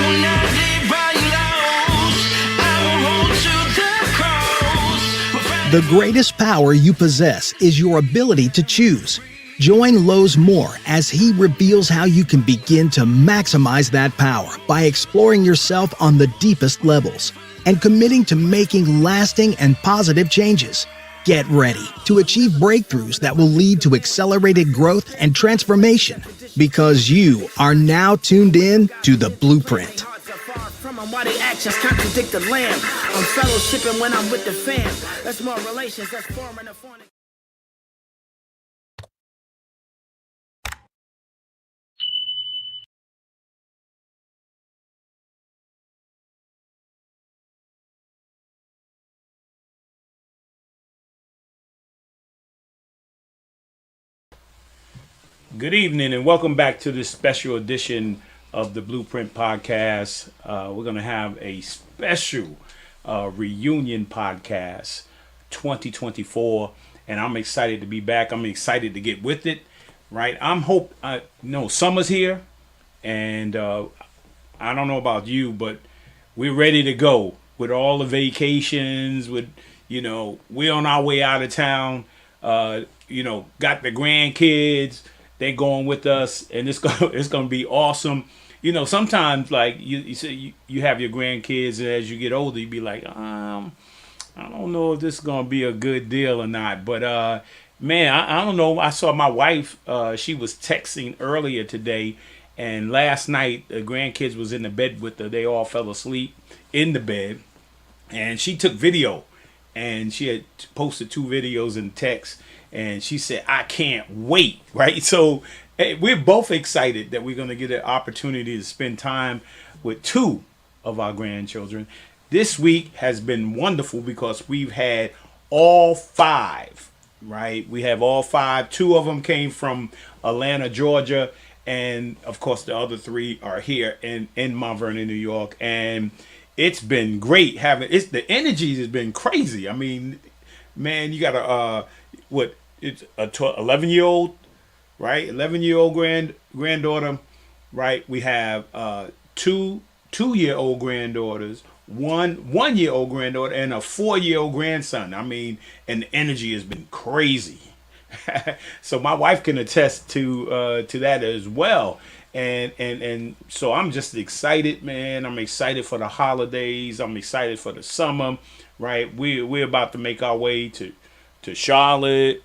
will not live by laws. I will hold to the cross. The greatest power you possess is your ability to choose. Join Lowe's Moore as he reveals how you can begin to maximize that power by exploring yourself on the deepest levels and committing to making lasting and positive changes. Get ready to achieve breakthroughs that will lead to accelerated growth and transformation, because you are now tuned in to The Blueprint. Why the actions contradict the lamb. I'm fellowshipping when I'm with the fam. That's more relations, that's forming a phonic. Good evening and welcome back to this special edition of the Blueprint Podcast. We're going to have a special reunion podcast 2024, and I'm excited to be back. I'm excited to get with it, right? Summer's here, and I don't know about you, but we're ready to go with all the vacations, we're on our way out of town, got the grandkids. They're going with us, and it's gonna be awesome. Sometimes like you say you have your grandkids, and as you get older, you be like, I don't know if this is gonna be a good deal or not. But man, I don't know. I saw my wife. She was texting earlier today, and last night the grandkids was in the bed with her. They all fell asleep in the bed, and she took video, and she had posted 2 videos in text. And she said, I can't wait, right? So hey, we're both excited that we're going to get an opportunity to spend time with 2 of our grandchildren. This week has been wonderful because we've had all 5, right? We have all 5. 2 of them came from Atlanta, Georgia. And, of course, the other 3 are here in Mount Vernon, New York. And it's been great the energy has been crazy. I mean, man, you got it's a 11-year-old, right? 11-year-old granddaughter, right? We have 2 2-year-old granddaughters, 1-year-old granddaughter, and a 4-year-old grandson. I mean, and the energy has been crazy. So my wife can attest to that as well. And so I'm just excited, man. I'm excited for the holidays. I'm excited for the summer, right? We're about to make our way to Charlotte,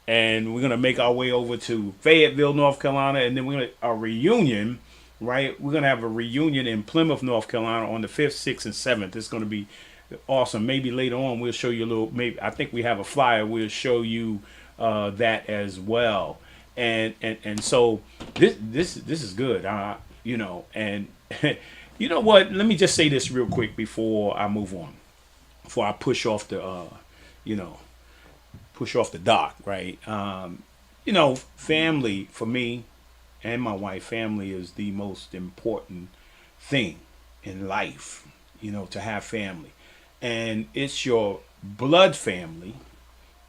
and we're gonna make our way over to Fayetteville, North Carolina, and then a reunion, right? We're gonna have a reunion in Plymouth, North Carolina on the 5th, 6th, and 7th. It's gonna be awesome. Maybe later on we'll show you a little. Maybe I think we have a flyer. We'll show you that as well. And so this is good. And you know what? Let me just say this real quick before I move on. Before I push off the dock, right? Family for me and my wife, family is the most important thing in life, to have family. And it's your blood family,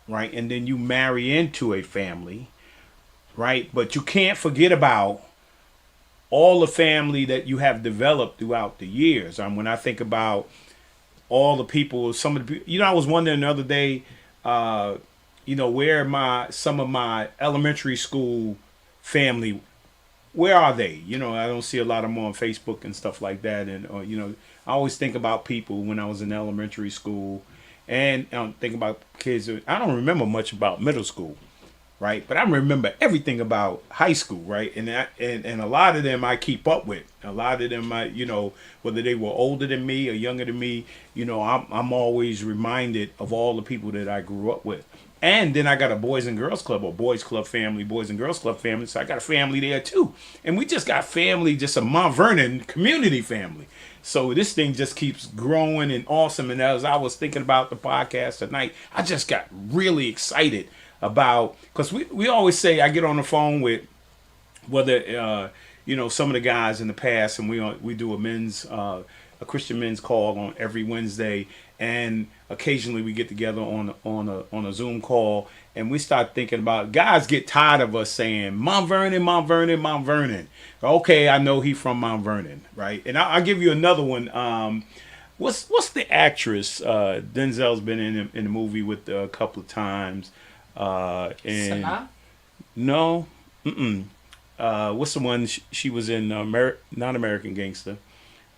right? And then you marry into a family, right? But you can't forget about all the family that you have developed throughout the years. When I think about all the people, some of the people, I was wondering the other day, where some of my elementary school family, where are they? I don't see a lot of them on Facebook and stuff like that. And, I always think about people when I was in elementary school, and think about kids. I don't remember much about middle school, right? But I remember everything about high school, right? And a lot of them I keep up with. A lot of them, whether they were older than me or younger than me, I'm always reminded of all the people that I grew up with. And then I got a boys and girls club, or boys club family, boys and girls club family. So I got a family there too. And we just got family, just a Mount Vernon community family. So this thing just keeps growing and awesome. And as I was thinking about the podcast tonight, I just got really excited about, because we always say, I get on the phone with, whether some of the guys in the past, and we do a Christian men's call on every Wednesday, and occasionally we get together on a Zoom call, and we start thinking about, guys get tired of us saying Mount Vernon, Mount Vernon, Mount Vernon. Okay, I know he from Mount Vernon, right? And I'll give you another one. What's the actress? Denzel's been in the movie with a couple of times. And Sana? no, what's the one she was in? Not American Gangster,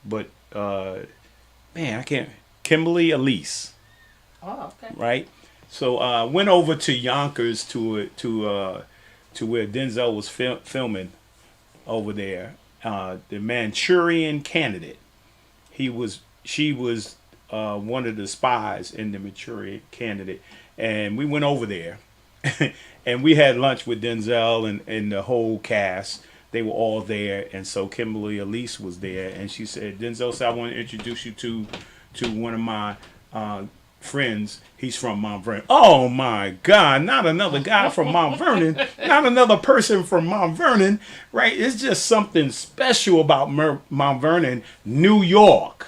but man, I can't. Kimberly Elise. Oh, okay. Right. So went over to Yonkers to where Denzel was filming over there. The Manchurian Candidate. She was one of the spies in the Manchurian Candidate, and we went over there, and we had lunch with Denzel and the whole cast. They were all there, and so Kimberly Elise was there, and she said, Denzel said, I want to introduce you to one of my friends. He's from Mount Vernon. Oh my God, not another guy from Mount Vernon, not another person from Mount Vernon, right? It's just something special about Mount Vernon, New York,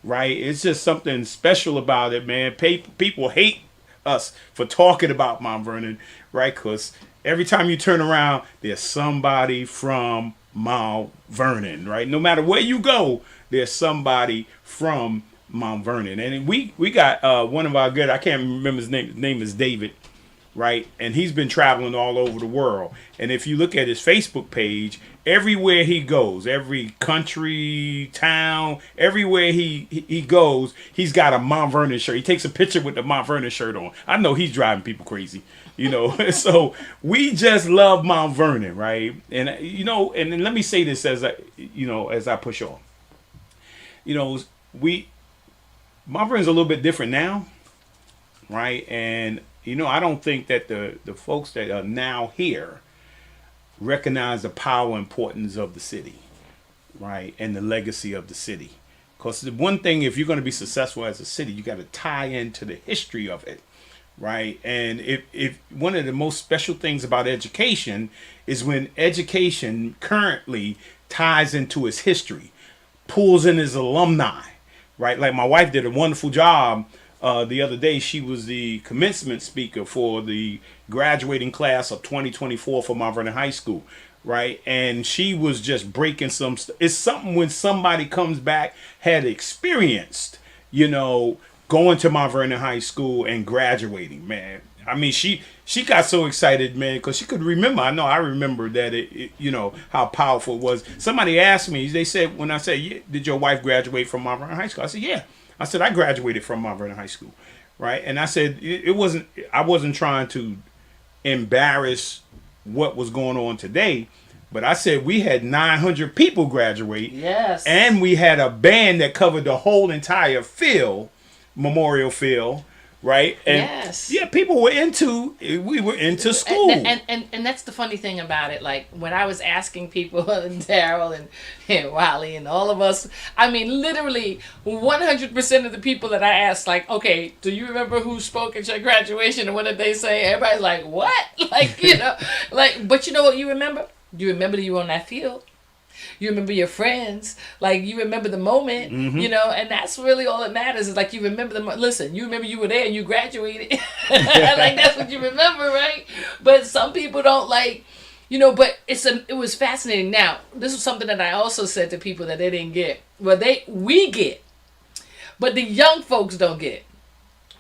right? It's just something special about it, man. People hate us for talking about Mount Vernon, right? Because every time you turn around, there's somebody from Mount Vernon, right? No matter where you go, there's somebody from Mount Vernon. And we got one of our good, I can't remember his name. His name is David, right? And he's been traveling all over the world. And if you look at his Facebook page, everywhere he goes, every country, town, everywhere he goes, he's got a Mount Vernon shirt. He takes a picture with the Mount Vernon shirt on. I know he's driving people crazy, So we just love Mount Vernon, right? And and then let me say this as I push on. Mount Vernon's a little bit different now, right? And I don't think that the folks that are now here recognize the power and importance of the city, right? And the legacy of the city. Because the one thing, if you're going to be successful as a city, you got to tie into the history of it, right? And if one of the most special things about education is when education currently ties into its history, pulls in its alumni, right? Like my wife did a wonderful job the other day. She was the commencement speaker for the graduating class of 2024 for Mount Vernon High School, right? And she was just breaking it's something when somebody comes back, had experienced, going to Mount Vernon High School and graduating, man. I mean, she got so excited, man, because she could remember. I remember that it how powerful it was. Somebody asked me, they said, when I said, yeah, did your wife graduate from Mount Vernon High School? I said, yeah. I said, I graduated from Mount Vernon High School, right? And I said, I wasn't trying to embarrass what was going on today, but I said we had 900 people graduate. Yes. And we had a band that covered the whole entire memorial field. Right? And yes. Yeah, we were into school. And that's the funny thing about it. Like when I was asking people, Daryl and Wiley and all of us, I mean, literally 100% of the people that I asked, like, okay, do you remember who spoke at your graduation? And what did they say? Everybody's like, what? But you know what you remember? You remember that you were on that field. You remember your friends, like you remember the moment, and that's really all that matters. Is like you remember listen, you remember you were there and you graduated, like that's what you remember, right? But some people don't but it was fascinating. Now, this was something that I also said to people that they didn't get. Well, we get, but the young folks don't get.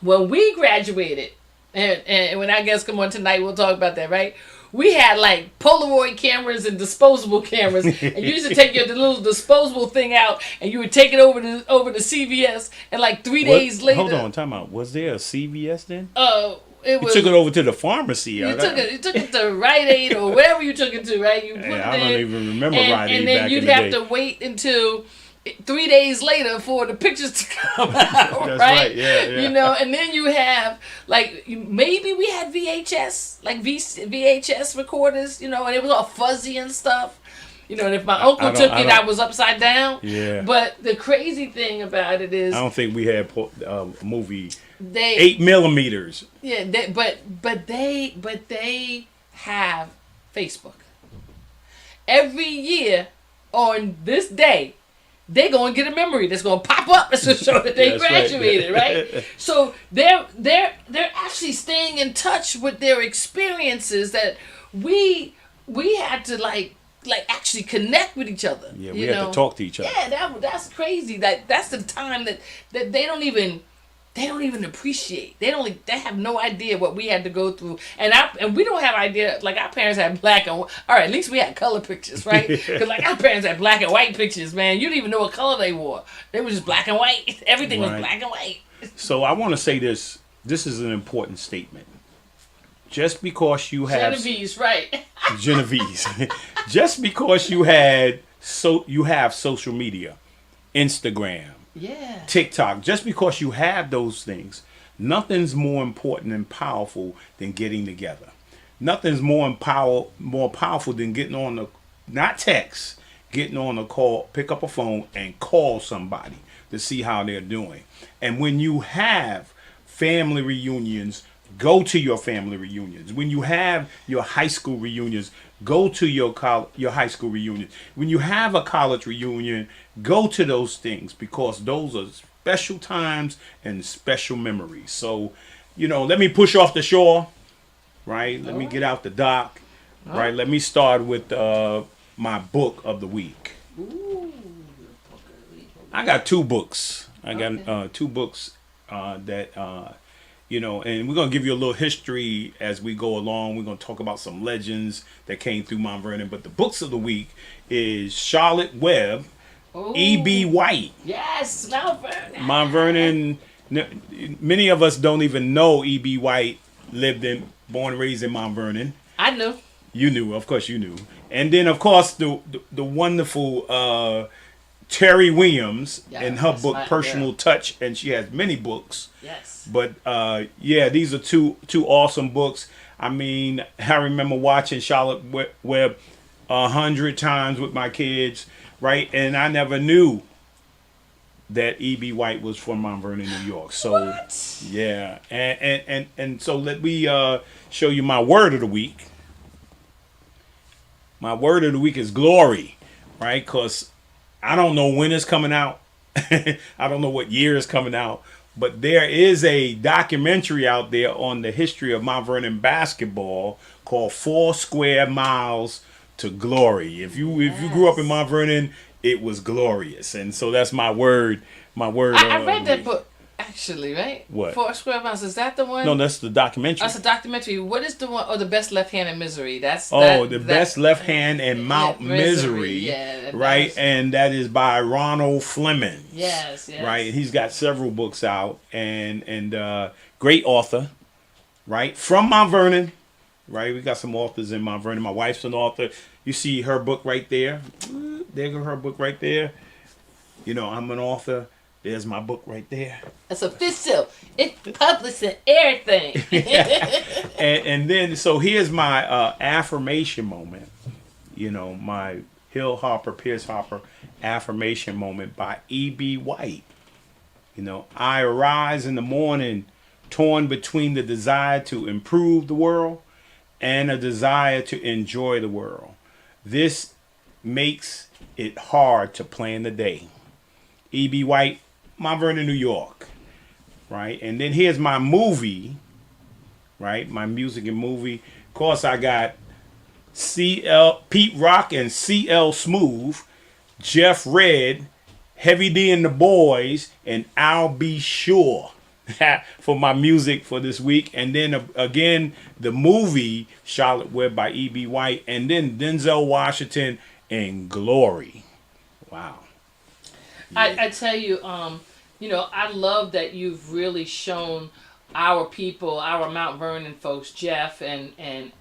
When we graduated, and when our guests come on tonight, we'll talk about that, right? We had like Polaroid cameras and disposable cameras, and you used to take your little disposable thing out, and you would take it over to CVS, and like 3 days later. Hold on, time out. Was there a CVS then? You took it over to the pharmacy. You took it to Rite Aid or wherever you took it to, right? You put I don't even remember Rite Aid. And then you'd have to wait until 3 days later for the pictures to come out, That's right? Yeah. And then you have maybe we had VHS, VHS recorders, and it was all fuzzy and stuff. And if my uncle took it, I was upside down. Yeah. But the crazy thing about it is, I don't think we had movie 8 millimeters. Yeah, but they have Facebook. Every year on this day, they're going to get a memory that's going to pop up to show that they graduated, right? So they're actually staying in touch with their experiences that we had to like actually connect with each other. Yeah, we had to talk to each other. Yeah, that's crazy. That's the time that they don't even appreciate. They have no idea what we had to go through, and we don't have idea. Like our parents had black and all right. At least we had color pictures, right? Because like our parents had black and white pictures. Man, you didn't even know what color they wore. They were just black and white. Everything was black and white. So I want to say this. This is an important statement. Just because you have Genovese, right? Genovese, just because you have social media, Instagram. Yeah. TikTok, just because you have those things, nothing's more important and powerful than getting together. Nothing's more powerful than getting on the, not text, getting on a call, pick up a phone and call somebody to see how they're doing. And when you have family reunions, go to your family reunions. When you have your high school reunions, go to your high school reunion. When you have a college reunion, go to those things because those are special times and special memories. So, let me push off the shore, right? Let me get out the dock, right? Let me start with my book of the week. Ooh. I got two books. I got two books that... and we're going to give you a little history as we go along. We're going to talk about some legends that came through Mount Vernon. But the books of the week is Charlotte Webb, E.B. White. Yes, Mount Vernon. Mount Vernon, many of us don't even know E.B. White born and raised in Mount Vernon. I knew. You knew. Of course you knew. And then, of course, the wonderful... Terry Williams in her book Personal Touch, and she has many books. Yes. But these are two awesome books. I mean, I remember watching Charlotte Webb 100 times with my kids, right? And I never knew that E.B. White was from Mount Vernon, New York. So what? Yeah, and so let me show you my word of the week. My word of the week is glory, right? Because I don't know when it's coming out. I don't know what year it's coming out. But there is a documentary out there on the history of Mount Vernon basketball called 4 Square Miles to Glory. If you grew up in Mount Vernon, it was glorious. And so that's my word. I read that book. Actually, right? What? 4 Square Miles. Is that the one? No, that's the documentary. That's a documentary. What is the one? Oh, The Best Left Hand in Misery. Best Left Hand in Mount Misery. Yeah, right? And that is by Ronald Fleming. Yes. Right? He's got several books out and great author, right? From Mount Vernon, right? We got some authors in Mount Vernon. My wife's an author. You see her book right there. There goes her book right there. I'm an author. There's my book right there. It's official. It's published and everything. and then, so here's my affirmation moment. My Pierce Hopper affirmation moment by E.B. White. I arise in the morning torn between the desire to improve the world and a desire to enjoy the world. This makes it hard to plan the day. E.B. White, Mount Vernon, New York, right? And then here's my movie, right? My music and movie. Of course, I got Pete Rock and CL Smooth, Jeff Redd, Heavy D and the Boys, and I'll Be Sure for my music for this week. And then again, the movie Charlotte Webb by E.B. White, and then Denzel Washington and Glory. Wow. Yeah. I tell you, I love that you've really shown our people, our Mount Vernon folks, Jeff and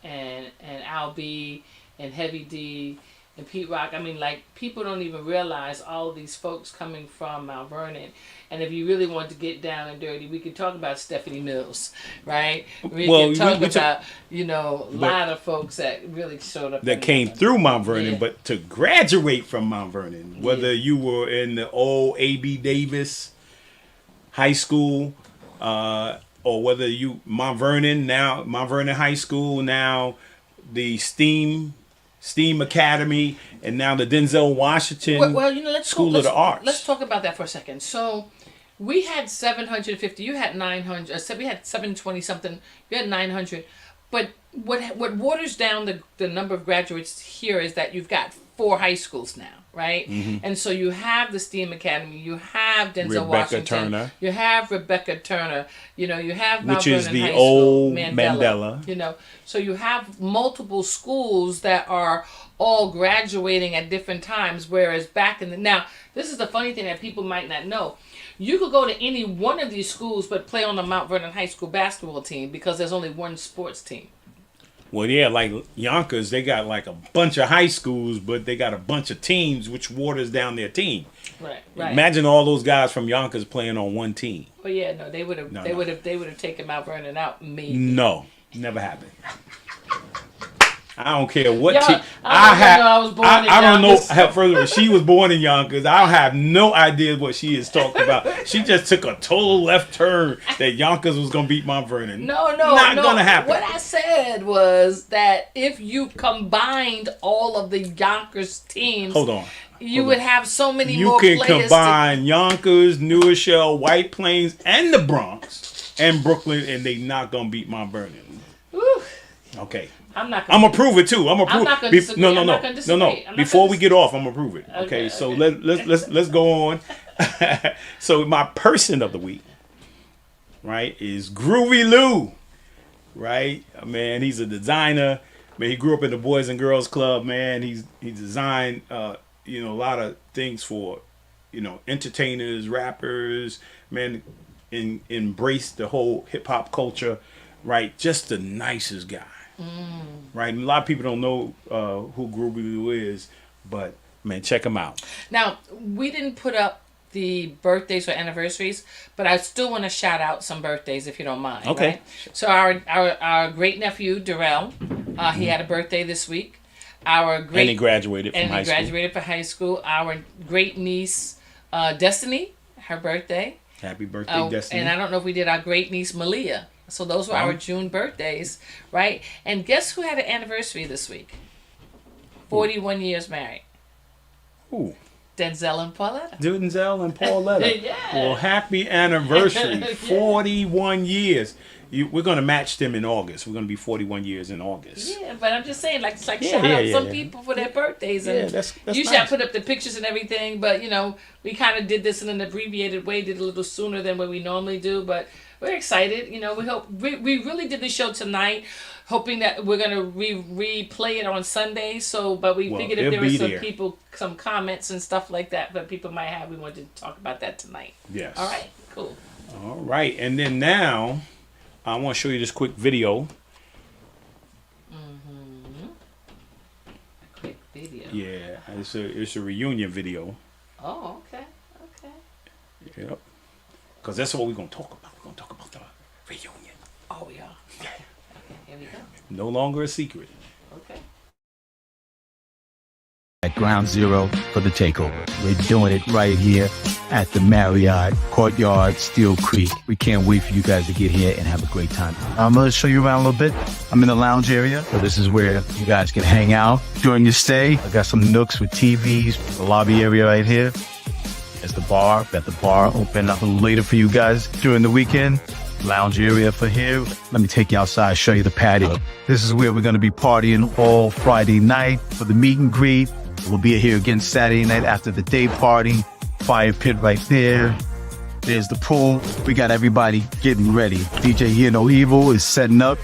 Al B and Heavy D and Pete Rock. I mean, like, people don't even realize all of these folks coming from Mount Vernon. And if you really want to get down and dirty, we could talk about Stephanie Mills, right? We can talk about, a lot of folks that really showed up. That came through Mount Vernon, but to graduate from Mount Vernon, whether you were in the old A.B. Davis High School, or whether you Mount Vernon High School, now the STEAM STEAM Academy, and now the Denzel Washington Well, you know, School of the Arts. Let's talk about that for a second. So, we had 750. You had 900. We had 720 something. You had 900. But what waters down the number of graduates here is that you've got 4 high schools now, right? And so you have the STEAM Academy, you have Denzel Washington, Turner. you have Rebecca Turner, you know, you have Mount Which is Vernon the High old School, Mandela. You know, so you have multiple schools that are all graduating at different times, whereas back in the now, this is the funny thing that people might not know. You could go to any one of these schools but play on the Mount Vernon High School basketball team because there's only one sports team. Well, yeah, like Yonkers, they got like a bunch of high schools, but they got a bunch of teams, which waters down their team. Right. Imagine all those guys from Yonkers playing on one team. But yeah, no, they would have. No, they no. would have. They would have taken Mount Vernon out. Maybe. No, never happened. I don't care what Yo, team. I was born in I don't know. Yonkers. First of all, she was born in Yonkers. I have no idea what she is talking about. She just took a total left turn that Yonkers was gonna beat Mount Vernon. No, not gonna happen. What I said was that if you combined all of the Yonkers teams, Hold on. you would have so many You more can players. combine Yonkers, New Rochelle, White Plains, and the Bronx and Brooklyn, and they not gonna beat Mount Vernon. Whew. Okay. I'm not I'm gonna gonna prove it too. I'm gonna prove. not gonna disagree. No. I'm not gonna disagree. I'm not Before gonna we get off, I'm gonna prove it. Okay. So let's go on. So my person of the week, right, is Groovy Lou. Right, man, he's a designer. Man, he grew up in the Boys and Girls Club. Man, he designed a lot of things for entertainers, rappers. Man, embraced the whole hip hop culture. Right, just the nicest guy. Right, and a lot of people don't know who Groovy Lou is, but man, check him out. Now, we didn't put up the birthdays or anniversaries, but I still want to shout out some birthdays if you don't mind. Okay. Right? So our great nephew Daryl, he had a birthday this week. And he graduated from high school. graduated from high school. Our great niece Destiny, her birthday. Happy birthday, Destiny. And I don't know if we did our great niece Malia. So those were our June birthdays, right? And guess who had an anniversary this week? 41 years married. Who? Denzel and Pauletta. Denzel and Pauletta. Yeah. Well, happy anniversary. 41 years. We're going to match them in August. We're going to be 41 years in August. Yeah, but I'm just saying, like shout Yeah, out some yeah. people for their birthdays. And Yeah, that's usually nice. I put up the pictures and everything, but we kind of did this in an abbreviated way, did a little sooner than what we normally do, but we're excited. We hope we really did the show tonight, hoping that we're gonna replay it on Sunday. But we figured if there were some comments and stuff like that people might have, we wanted to talk about that tonight. Yes. All right. Cool. All right. And then now, I want to show you this quick video. A quick video. Yeah, it's a reunion video. Oh, okay. Yep. Because that's what we're going to talk about. We're going to talk about the reunion. Oh, yeah. Okay, here we go. No longer a secret. Okay. At ground zero for the takeover. We're doing it right here at the Marriott, Courtyard, Steele Creek. We can't wait for you guys to get here and have a great time. I'm going to show you around a little bit. I'm in the lounge area, so this is where you guys can hang out during your stay. I got some nooks with TVs, the lobby area right here. There's the bar. Got the bar open up a little later for you guys during the weekend. Lounge area for here. Let me take you outside, show you the patio. This is where we're going to be partying all Friday night for the meet and greet. We'll be here again Saturday night after the day party. Fire pit right there. There's the pool. We got everybody getting ready. DJ Hear No Evil is setting up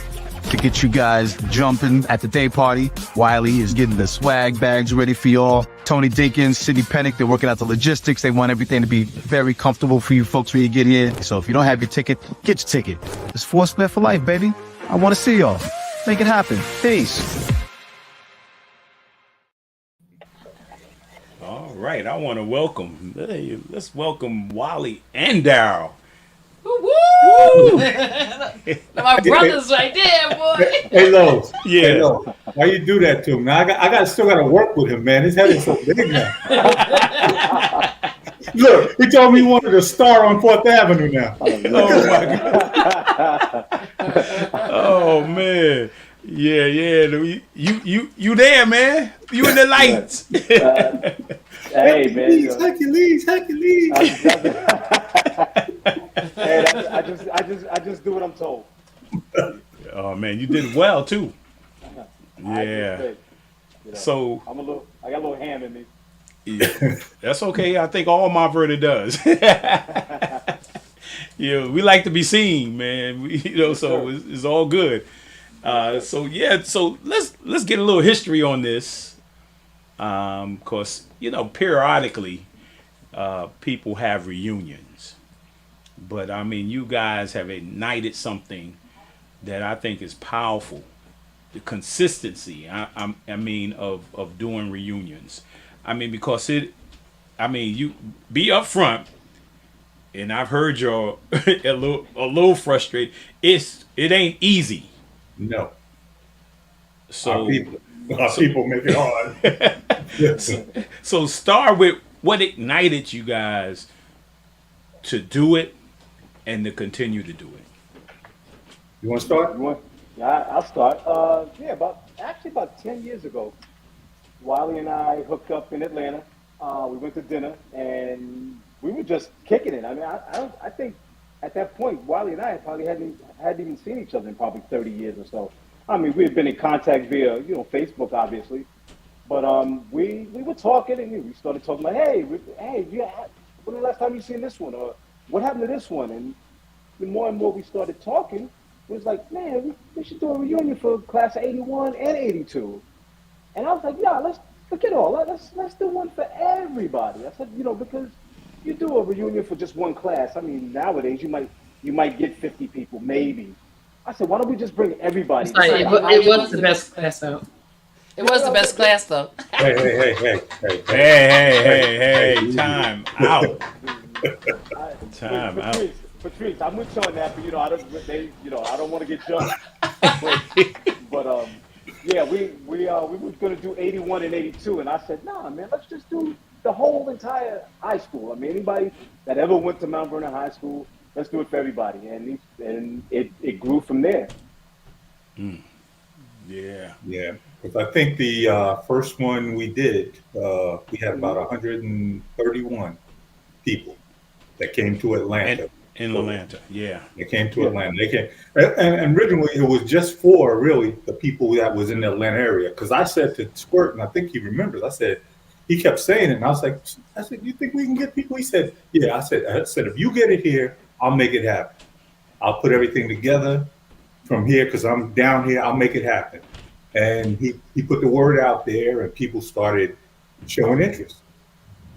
to get you guys jumping at the day party. Wiley is getting the swag bags ready for y'all. Tony Dinkins, City Panic, they're working out the logistics. They want everything to be very comfortable for you folks when you get here. So if you don't have your ticket, get your ticket. It's 4 Split for life, baby. I want to see y'all. Make it happen. Peace. All right. I want to welcome. Let's welcome Wiley and Daryl. Woo! My brother's right there, boy. Hey, Lo. Yeah. Hey, Lo. Why you do that to him? Now I still got to work with him, man. His head is so big now. Look, he told me he wanted a star on 4th Avenue now. Oh, my God. Oh, man. You there, man? You in the lights? Hey man, Hercules. hey, I just do what I'm told. Oh man, you did well too. I Yeah. just, you know, So I got a little ham in me. yeah, that's okay. I think all my Verda does. Yeah, we like to be seen, man. So it's all good. So let's get a little history on this. Cause periodically, people have reunions, but I mean, you guys have ignited something that I think is powerful. The consistency, I mean, of doing reunions. I mean, because you be upfront, and I've heard you're a little frustrated. It ain't easy. No. So Our people make it hard. so start with what ignited you guys to do it and to continue to do it. You want to start? Yeah, I'll start. About 10 years ago, Wiley and I hooked up in Atlanta. We went to dinner and we were just kicking it. I mean, I think at that point, Wiley and I probably hadn't even seen each other in probably 30 years or so. I mean, we had been in contact via, Facebook, obviously. But we were talking and we started talking like, hey, yeah, when the last time you seen this one? Or what happened to this one? And the more and more we started talking, it was like, man, we should do a reunion for class of 81 and 82. And I was like, yeah, let's forget all that. Let's do one for everybody. I said, because you do a reunion for just one class. I mean, nowadays you might get 50 people, maybe. I said, why don't we just bring everybody? It was the best class though. It was the best class though. Hey. Time out. Time out. Patrice, I'm with you on that, but I don't want to get jumped. but yeah, we were going to do 81 and 82, and I said, nah, man, let's just do the whole entire high school. I mean, anybody that ever went to Mount Vernon High School, let's do it for everybody, and it grew from there. Yeah. Because I think the first one we did, we had about 131 people that came to Atlanta. In Atlanta, yeah. They came to Atlanta. They came, and originally it was just for really the people that was in the Atlanta area. Because I said to Squirt, and I think he remembers, I said, he kept saying it, and I said, you think we can get people? He said, yeah. I said, if you get it here, I'll make it happen. I'll put everything together from here because I'm down here. I'll make it happen. And he put the word out there, and people started showing interest.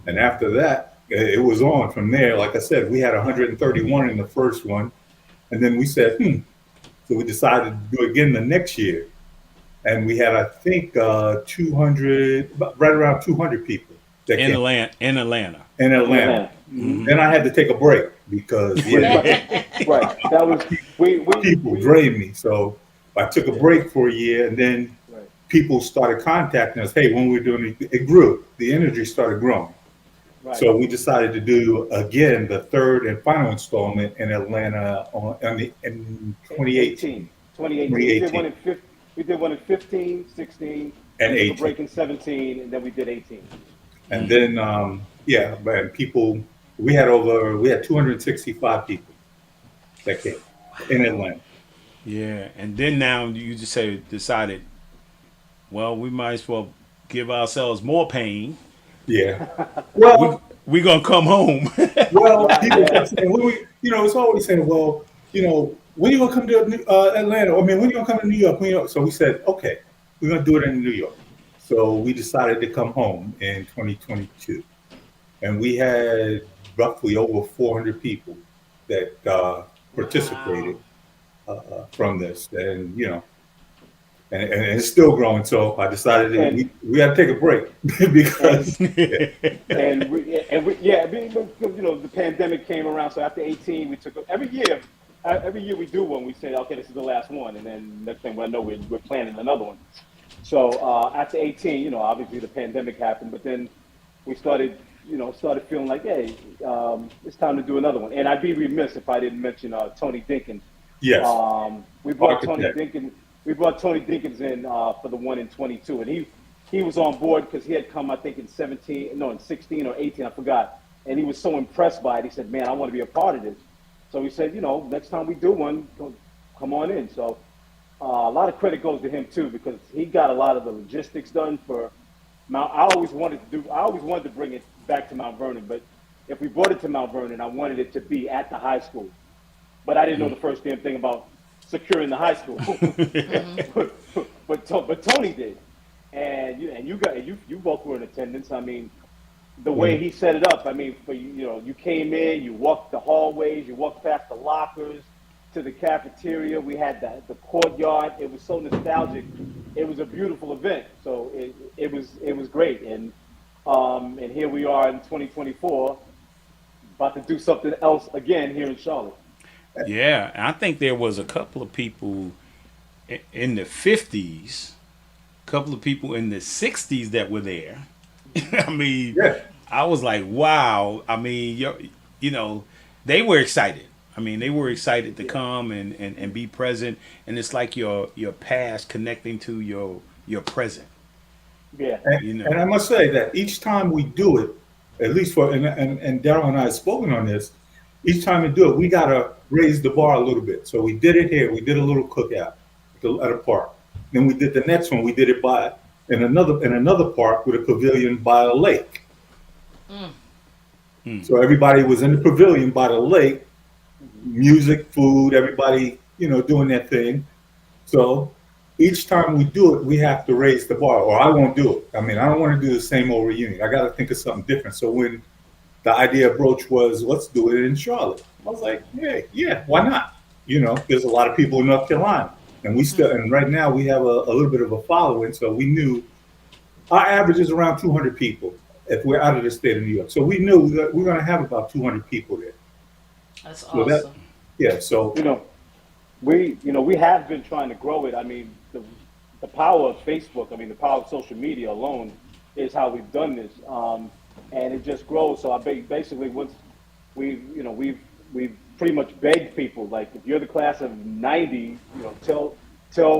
And after that, it was on from there. Like I said, we had 131 in the first one. And then we said, So we decided to do it again the next year. And we had, I think, 200, right around 200 people. That in came. Atlanta. Mm-hmm. Then I had to take a break because right. That was people drained me. So I took a break for a year, and then people started contacting us. Hey, when we were doing it grew. The energy started growing. Right. So we decided to do again the third and final installment in Atlanta in 2018. 2018. We did one in 15, 16, and 18. A break in 17, and then we did 18. And then man, people, we had 265 people that came in Atlanta. Yeah, and then now you just decided, well, we might as well give ourselves more pain. Yeah. Well, we're gonna come home. Well, people kept saying, it's always saying, well, when are you gonna come to Atlanta? I mean, when are you gonna come to New York? So we said, okay, we're gonna do it in New York. So we decided to come home in 2022, and we had roughly over 400 people that participated from this, and and it's still growing. So I decided that we had to take a break because the pandemic came around. So after 18, we took every year we do one. We say, okay, this is the last one, and then next thing I know, we're planning another one. So after 18, obviously the pandemic happened, but then we started feeling like, hey, it's time to do another one. And I'd be remiss if I didn't mention Tony Dinkin. Yes. We brought Tony Dinkin. we brought Tony Dinkins in for the one in 22, and he was on board because he had come, I think, in 16 or 18, I forgot, and he was so impressed by it. He said, "Man, I want to be a part of this." So we said, next time we do one, come on in. So a lot of credit goes to him too, because he got a lot of the logistics done for Mount. I always wanted to bring it back to Mount Vernon, but if we brought it to Mount Vernon, I wanted it to be at the high school. But I didn't know the first damn thing about securing the high school. but Tony did, and you both were in attendance. I mean, the way he set it up. I mean, you came in, you walked the hallways, you walked past the lockers to the cafeteria. We had the courtyard. It was so nostalgic. It was a beautiful event. So it was great. And here we are in 2024, about to do something else again here in Charlotte. Yeah, I think there was a couple of people in the 50s, a couple of people in the 60s that were there. I mean, I was like, wow. I mean, they were excited. I mean, they were excited to come and be present. And it's like your past connecting to your present. Yeah. And I must say that each time we do it, at least and Daryl and I have spoken on this, each time we do it, we got to raise the bar a little bit. So we did it here. We did a little cookout at a park. Then we did the next one. We did it in another park with a pavilion by a lake. So everybody was in the pavilion by the lake, music, food, everybody, doing their thing. So each time we do it, we have to raise the bar, or I won't do it. I mean, I don't want to do the same old reunion. I got to think of something different. So when the idea broached was, let's do it in Charlotte, I was like, yeah, why not? There's a lot of people in North Carolina, and and right now we have a little bit of a following. So we knew our average is around 200 people if we're out of the state of New York. So we knew that we're going to have about 200 people there. That's awesome. So we have been trying to grow it. I mean, the power of Facebook, I mean, the power of social media alone is how we've done this, and it just grows. So basically, once we've pretty much begged people, like, if you're the class of '90, tell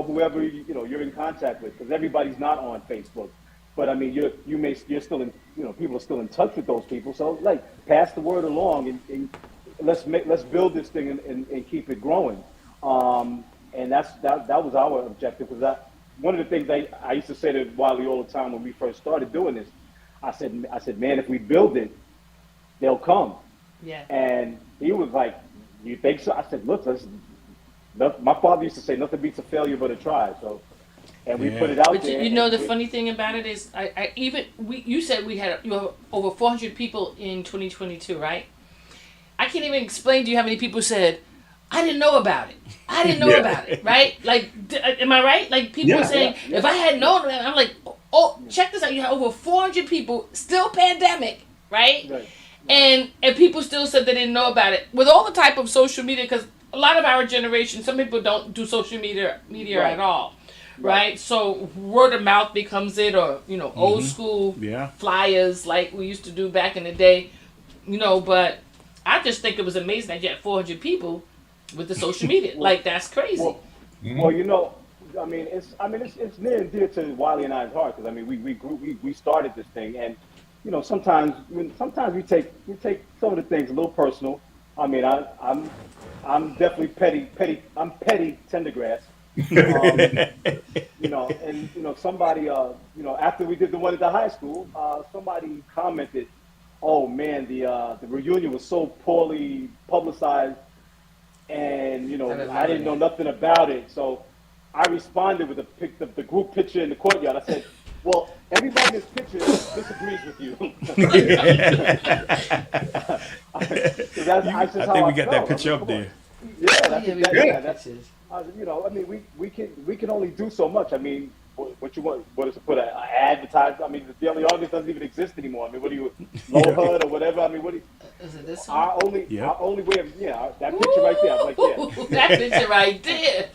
whoever you're in contact with, because everybody's not on Facebook. But I mean, you're still in, people are still in touch with those people. So like, pass the word along, and let's build this thing and keep it growing. And that was our objective. Because one of the things I used to say to Wiley all the time when we first started doing this, I said, man, if we build it, they'll come. Yeah. And he was like, you think so? I said, look, my father used to say, nothing beats a failure but a try. So. And we put it out there. But the funny thing about it is, you said we had over 400 people in 2022, right? I can't even explain to you how many people said, I didn't know about it. I didn't know about it, right? Like, am I right? Like, people were saying, if I had known that, I'm like, oh, check this out. You had over 400 people, still pandemic, right? And people still said they didn't know about it. With all the type of social media, because a lot of our generation, some people don't do social media at all. Right, so word of mouth becomes it, or old school flyers like we used to do back in the day, But I just think it was amazing that you had 400 people with the social media. Like, that's crazy. Well, I mean, it's near and dear to Wiley and I's heart, because I mean, we started this thing, and sometimes we take some of the things a little personal. I mean, I'm definitely petty. I'm petty Tendergrass. Somebody, after we did the one at the high school, somebody commented, "Oh man, the reunion was so poorly publicized, and I didn't know nothing about it." So I responded with the group picture in the courtyard. I said, "Well, everybody in this picture disagrees with you." I think we got that picture up there. That's I mean, we can only do so much. I mean, what you want? What is to put an advertise? I mean, the Daily August doesn't even exist anymore. I mean, what do you, low HUD or whatever? I mean, what do you? Is it this one? Our only way of that picture right there. I'm like, that picture right there.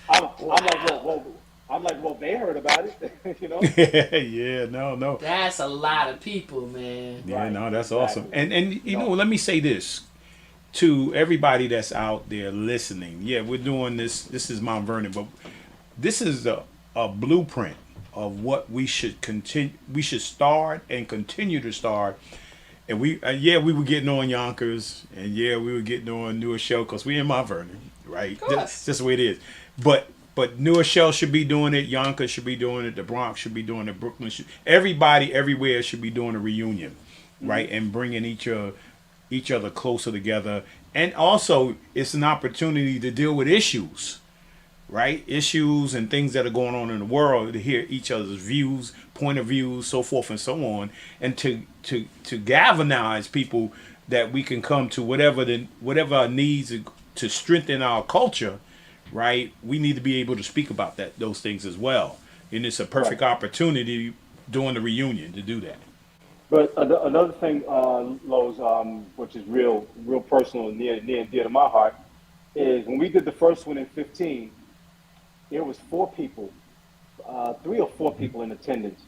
I'm like, well, they heard about it, No. That's a lot of people, man. Yeah, right. No, that's awesome. And let me say this to everybody that's out there listening. Yeah, we're doing this. This is Mount Vernon, but this is a blueprint of what we should continue. We should start and continue to start. And we were getting on Yonkers, and we were getting on Newer Shell because we in Mount Vernon, right? That's just the way it is. But Newer Shell should be doing it. Yonkers should be doing it. The Bronx should be doing it. Brooklyn should. Everybody everywhere should be doing a reunion, right? And bringing each other closer together. And also, it's an opportunity to deal with issues. Right? Issues and things that are going on in the world, to hear each other's views, point of views, so forth and so on, and to galvanize people that we can come to whatever our needs to strengthen our culture, right? We need to be able to speak about those things as well. And it's a perfect opportunity during the reunion to do that. But another thing, Lowe's, which is real personal and near and dear to my heart, is when we did the first one in 15, there was 3 or 4 people in attendance.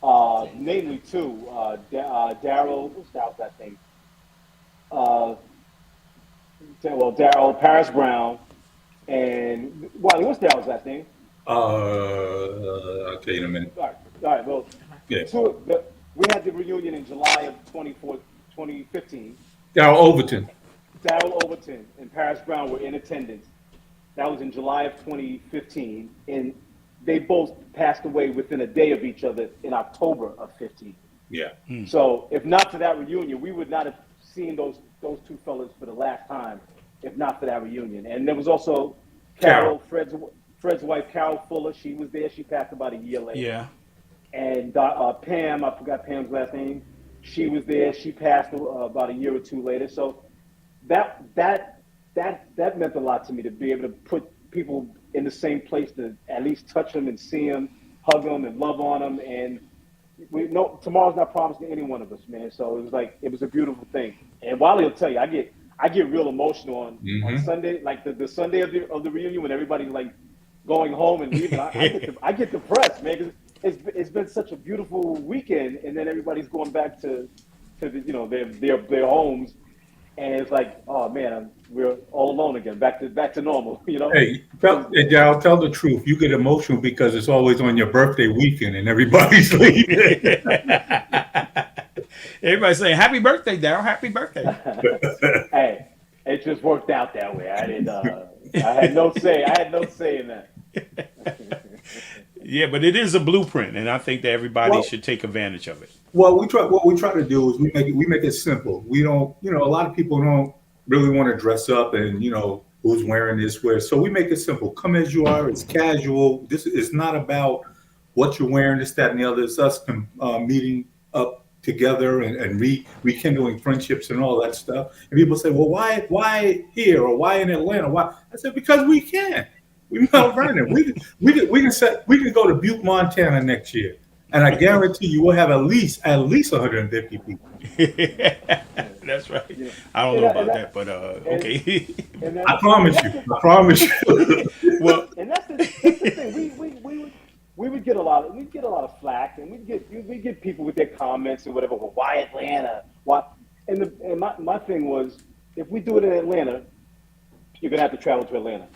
Namely 2, Daryl, what's that thing? Daryl, Paris Brown, and Wiley, what's Daryl's last name? I'll tell you in a minute. All right, well, Yeah. we had the reunion in July of 2015. Daryl Overton. Daryl Overton and Paris Brown were in attendance. That was in July of 2015, and they both passed away within a day of each other in October of 15. Yeah. So if not for that reunion, we would not have seen those 2 fellas for the last time, if not for that reunion. And there was also Carol, Fred's wife, Carol Fuller. She was there. She passed about a year later. Yeah. And Pam, I forgot Pam's last name. She was there. She passed about a year or 2 later. So that meant a lot to me, to be able to put people in the same place, to at least touch them and see them, hug them and love on them. And we know tomorrow's not promised to any one of us, man. So it was a beautiful thing. And Wiley will tell you, I get real emotional on Sunday, like the Sunday of the reunion, when everybody's like going home and leaving. I get depressed, man, 'cause it's been such a beautiful weekend, and then everybody's going back to their homes. And it's like, oh man, we're all alone again, back to normal, you know. Hey, Daryl, tell the truth. You get emotional because it's always on your birthday weekend and everybody's leaving. Everybody's saying, "Happy birthday, Daryl! Happy birthday!" Hey, it just worked out that way. I didn't. I had no say. in that. Yeah, but it is a blueprint, and I think that everybody should take advantage of it. Well, what we try to do is we make it simple. We don't, a lot of people don't really want to dress up and, who's wearing this, where. So we make it simple. Come as you are. It's casual. This is not about what you're wearing, this, that, and the other. It's us meeting up together and rekindling friendships and all that stuff. And people say, well, why here, or why in Atlanta? Why? I said, because we can. We Mount Vernon. We can go to Butte, Montana next year, and I guarantee you we'll have at least 150 people. That's right. Yeah. I don't know about that, but okay. I promise you. Well, and that's the thing. We would get a lot of flack, and we get people with their comments and whatever. Well, why Atlanta? Why? And my thing was, if we do it in Atlanta, you're gonna have to travel to Atlanta.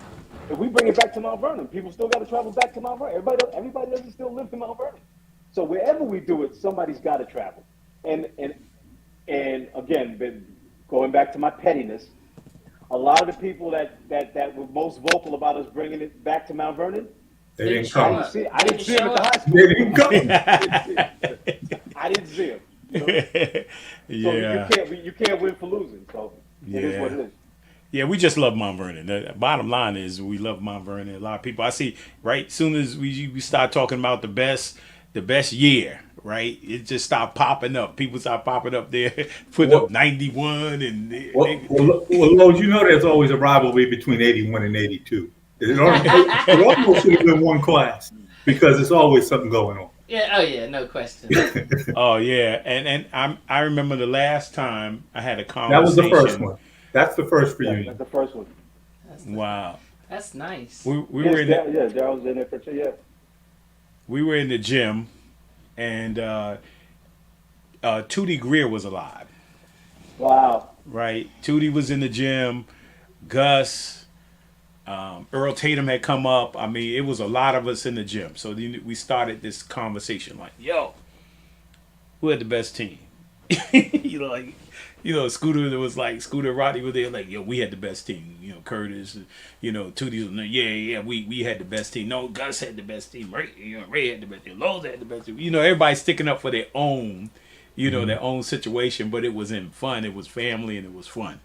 If we bring it back to Mount Vernon, people still got to travel back to Mount Vernon. Everybody doesn't still live in Mount Vernon. So wherever we do it, somebody's got to travel. And again, going back to my pettiness, a lot of the people that were most vocal about us bringing it back to Mount Vernon, they didn't come. I didn't see them at the high school. They didn't come. I didn't see them. Yeah. So you can't win for losing. So it is what it is. Yeah, we just love Mount Vernon. The bottom line is we love Mount Vernon. A lot of people I see, right, soon as we start talking about the best year, right, it just stopped popping up. People start popping up there, putting up 91 and well, Lowe's, there's always a rivalry between 81 and 82. It almost should have been one class, because it's always something going on. Yeah. Oh yeah. No question. Oh yeah, and I remember the last time I had a conversation. That was the first one. That's the first reunion. That's the first one. Wow. That's nice. We were in Daryl was in there for sure. Yeah. We were in the gym, and Tootie Greer was alive. Wow. Right. Tootie was in the gym. Gus. Earl Tatum had come up. I mean, it was a lot of us in the gym. So then we started this conversation like, yo, who had the best team? Scooter was like, Scooter and Rodney were there like, yo, we had the best team. Curtis, Tootie was like, yeah, we had the best team. No, Gus had the best team. Ray had the best team. Lowe's had the best team. Everybody sticking up for their own, their own situation, but it was in fun. It was family and it was fun.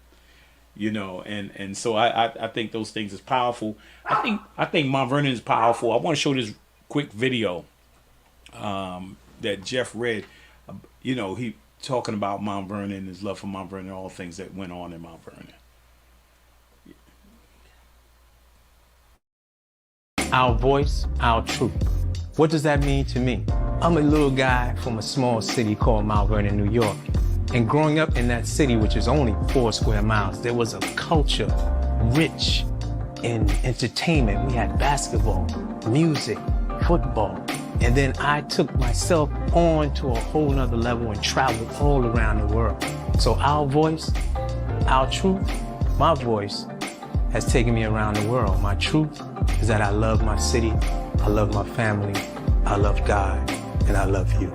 And so I think those things is powerful. I think Mount Vernon is powerful. I want to show this quick video that Jeff read. He talking about Mount Vernon, his love for Mount Vernon, all the things that went on in Mount Vernon. Our voice, our truth. What does that mean to me? I'm a little guy from a small city called Mount Vernon, New York. And growing up in that city, which is only 4 square miles, there was a culture rich in entertainment. We had basketball, music, football. And then I took myself on to a whole nother level and traveled all around the world. So our voice, our truth, my voice has taken me around the world. My truth is that I love my city, I love my family, I love God, and I love you.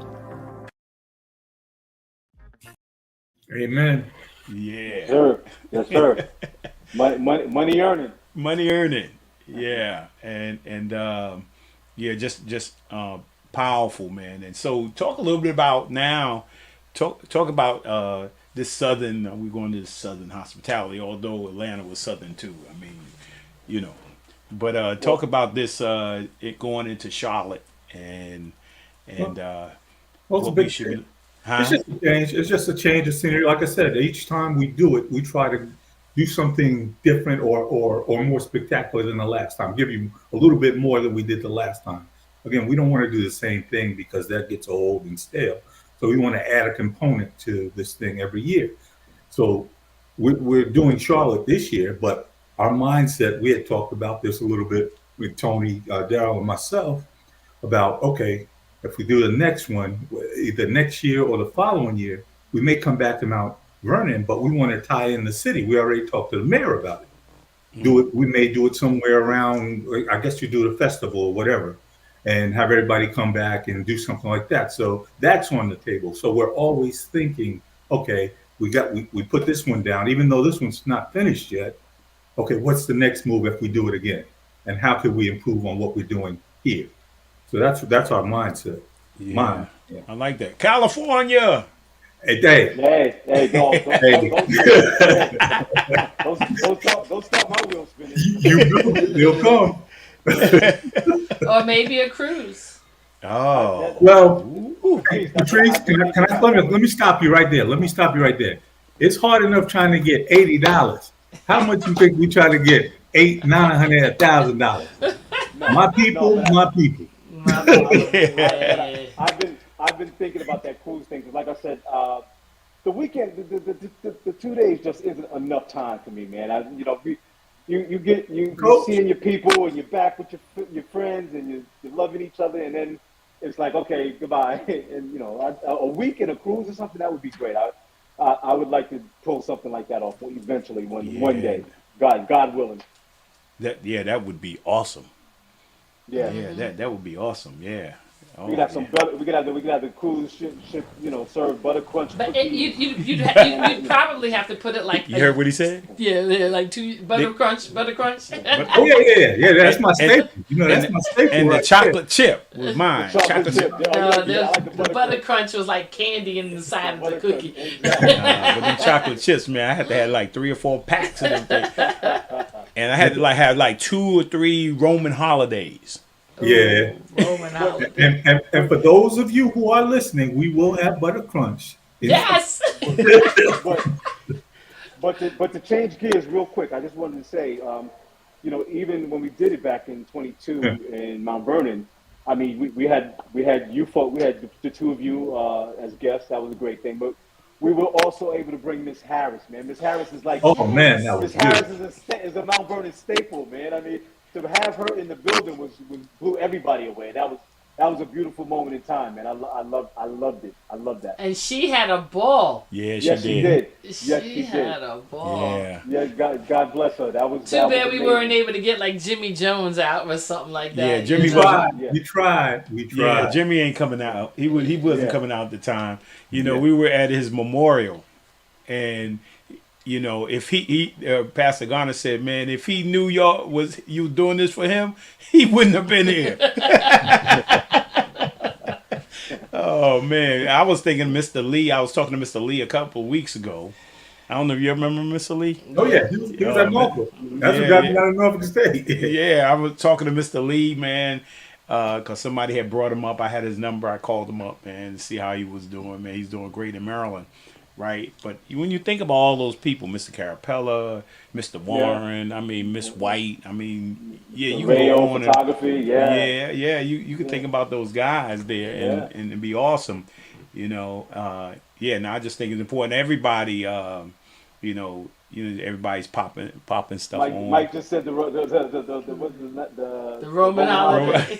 Amen. Yeah. Sir. Yes, sir. Money earning. Money earning. Yeah. And just powerful, man. And so talk a little bit about now, talk about this Southern, we're going to this Southern hospitality, although Atlanta was Southern too. I mean, but talk about this, it going into Charlotte and it's a what big we should be. It's just a change. It's just a change of scenery. Like I said, each time we do it, we try to do something different or more spectacular than the last time. Give you a little bit more than we did the last time. Again, we don't want to do the same thing because that gets old and stale. So we want to add a component to this thing every year. So we're doing Charlotte this year, but our mindset, we had talked about this a little bit with Tony, Daryl, and myself about, okay, if we do the next one, either next year or the following year, we may come back to Mount Vernon, but we want to tie in the city. We already talked to the mayor about it. Do it. We may do it somewhere around, I guess you do the festival or whatever, and have everybody come back and do something like that. So that's on the table. So we're always thinking, okay, we put this one down, even though this one's not finished yet. Okay, what's the next move if we do it again? And how could we improve on what we're doing here? So that's our mindset. Yeah. I like that. California. Hey, Dave. Hey, don't stop my wheels spinning. You'll come. Or maybe a cruise. Oh. Well, Patrice, let me stop you right there. It's hard enough trying to get $80. How much you think we try to get $800, $900, $1,000? My people. I've been thinking about that cruise thing because, like I said, the weekend, the 2 days just isn't enough time for me, man. You're seeing your people and you're back with your friends and you're loving each other, and then it's like, okay, goodbye. And a week in a cruise or something, that would be great. I would like to pull something like that off eventually one day, God willing. That would be awesome. Yeah, that would be awesome. Yeah. Oh, we could have some butter. We could have the cruise ship. Serve butter crunch. But you'd probably have to put it like. You heard what he said? Yeah, like butter crunch. Oh yeah. That's my staple. That's my staple. And the chocolate chip was mine. Chocolate chip. The butter crunch was like candy in the side of the cookie. But the chocolate chips, man, I had to have like 3 or 4 packs of them things. And I had to have like 2 or 3 Roman holidays. Yeah. Roman holiday. And for those of you who are listening, we will have butter crunch. Yes. but to change gears real quick, I just wanted to say, even when we did it back in 22 in Mount Vernon, I mean, we had you folk, we had the 2 of you as guests. That was a great thing. But we were also able to bring Miss Harris, man. Miss Harris is like, oh man, that was Miss Harris is a Mount Vernon staple, man. I mean, to have her in the building blew everybody away. That was a beautiful moment in time, man. I loved it. I loved that. And she had a ball. Yeah, Yes, she did. She Yes, she had did. a ball. Yeah. Yeah, God bless her. That was Too that bad was we amazing. weren't able to get like Jimmy Jones out or something like that. Yeah, Jimmy you We know? tried. Yeah. We tried. We tried. Yeah, Jimmy ain't coming out. He wasn't Yeah. coming out at the time. You know, Yeah. we were at his memorial, and you know, if he Pastor Garner said, man, if he knew you doing this for him, he wouldn't have been here. Oh man, I was thinking Mr. Lee. I was talking to Mr. Lee a couple of weeks ago. I don't know if you remember Mr. Lee. Oh yeah, he was Oh, at man. Norfolk. That's Yeah, what got yeah. me out of Norfolk State. Yeah, I was talking to Mr. Lee, man, because somebody had brought him up. I had his number. I called him up, man, to see how he was doing. Man, he's doing great in Maryland, right? But when you think about all those people, Mr. Carapella, Mr. Warren, I mean, Miss White, I mean, yeah, you Radio, go on photography, yeah, you could think about those guys there and it'd be awesome, you know. Now I just think it's important. Everybody, you know, everybody's popping stuff on. Mike just said the Roman holiday.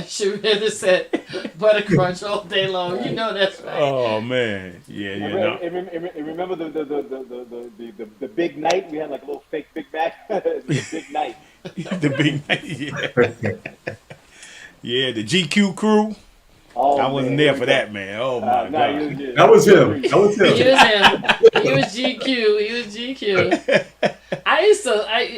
She really said butter crunch all day long. You know that's right. Oh man, yeah. No. And remember the big night? We had like a little fake Big Mac. The big night. The big night, yeah. Yeah, the GQ crew. Oh, I wasn't man, there we for got- that, man. Oh my Nah, god. That was him. That was He him. was him. He was GQ. He was GQ.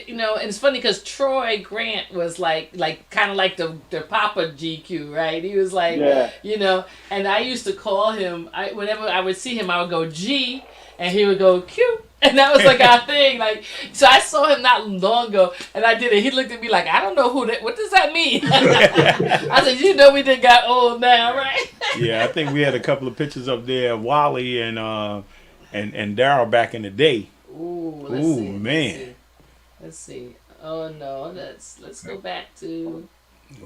You know, and it's funny because Troy Grant was like kind of like the Papa GQ, right? He was like, Yeah. you know, and I used to call him. Whenever I would see him, I would go G, and he would go Q. And that was like our thing. Like, so I saw him not long ago, and I did it. He looked at me like, I don't know who that. What does that mean? I said, you know, we done got old now, right? Yeah, I think we had a couple of pictures up there, Wally and Daryl back in the day. Ooh, Man. Let's see. Oh no, let's go back to.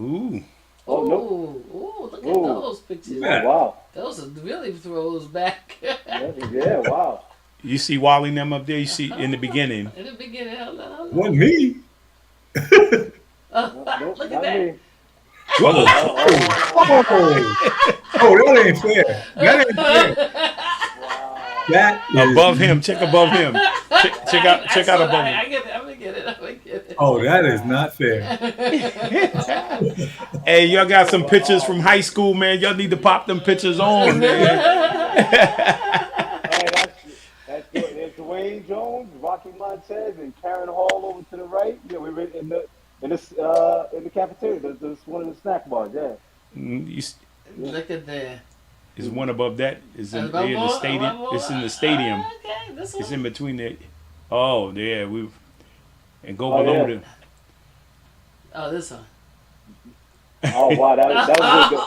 Ooh. Oh, no. Ooh, look at Ooh. those pictures. Yeah. Wow. Those are really throws back. Yeah, wow. You see Wally and them up there? You see in the beginning. In the beginning, hold on. Wasn't me. Nope, Look not at that. me. Oh, that ain't fair. That ain't fair. That is, Above him. Check above him. Check out above him. I get it. I'm gonna get it. Oh, that is not fair. Hey, y'all got some pictures from high school, man. Y'all need to pop them pictures on, man. Hey, that's good. There's Dwayne Jones, Rocky Montez, and Karen Hall over to the right. Yeah, we were in the cafeteria. There's one of the snack bars. Yeah. Look at that. Is one above that? Is in, One in the more, stadium? one more. It's in the stadium. Okay, this It's one. in between the. Oh, yeah, and go Oh, below yeah. the. Oh, this one. Oh wow, that was Isaac.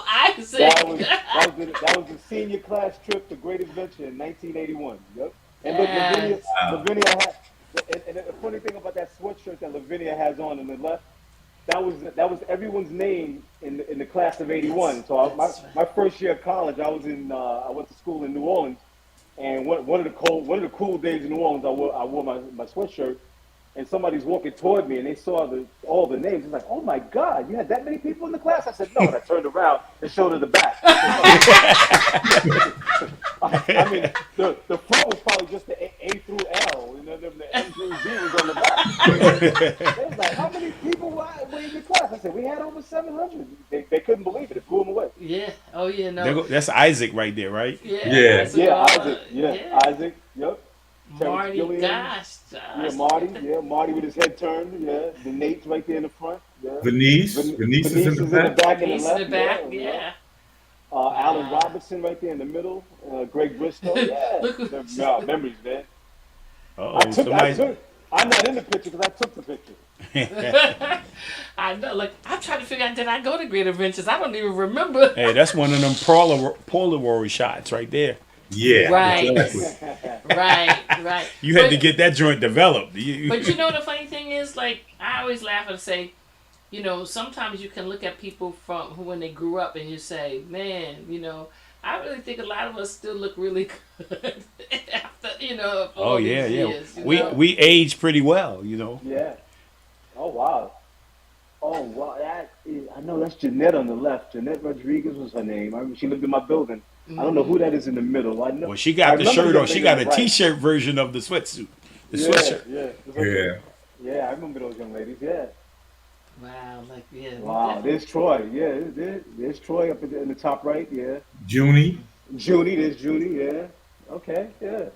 that was the senior class trip to Great Adventure in 1981. Yep. And look, Yes. Lavinia had. And the funny thing about that sweatshirt that Lavinia has on the left, that was everyone's name in the class of '81. So my first year of college, I went to school in New Orleans, and one of the cool days in New Orleans, I wore my sweatshirt, and somebody's walking toward me, and they saw all the names. It's like, oh my God, you had that many people in the class? I said no, and I turned around and showed her the back. I mean, the front was probably just the A through L, and then the M through Z was on the back. They was like, how many people were in your class? I said, we had over 700. They couldn't believe it. It blew them away. Yeah. Oh yeah. No. That's Isaac right there, right? Yeah. That's Yeah, all- Isaac. Yeah, Isaac. Yep. Terrence Marty. Gilliam. Gosh. Yeah, Marty. Yeah, Marty with his head turned. Yeah, the Nate's right there in the front. Yeah. Venice is in the back. and He's the left. in the back. Yeah. Allen Robinson right there in the middle. Greg Bristow. Yeah. Look who- Memories, man. Oh, I'm not in the picture because I took the picture. I know. Like I'm trying to figure out. Did I go to Great Adventures? I don't even remember. Hey, that's one of them Polaroid shots right there. Yeah. Right. Exactly. Right. You had But- to get that joint developed. But you know the funny thing is, like, I always laugh and say, you know, sometimes you can look at people from when they grew up and you say, man, you know, I really think a lot of us still look really good after, you know, for all these years, you know? We age pretty well, you know. Yeah. Oh wow. Oh wow. That is. I know that's Jeanette on the left. Jeanette Rodriguez was her name. I mean, she lived in my building. I don't know who that is in the middle. I know. Well, she got the shirt on. She got a T-shirt version of the sweatsuit. The sweatshirt. Yeah, I remember those young ladies. Yeah. Wow, like yeah. Wow, there's Troy. Yeah, there's Troy up in the top right. Yeah. Junie. There's Junie. Yeah. Okay. Yeah.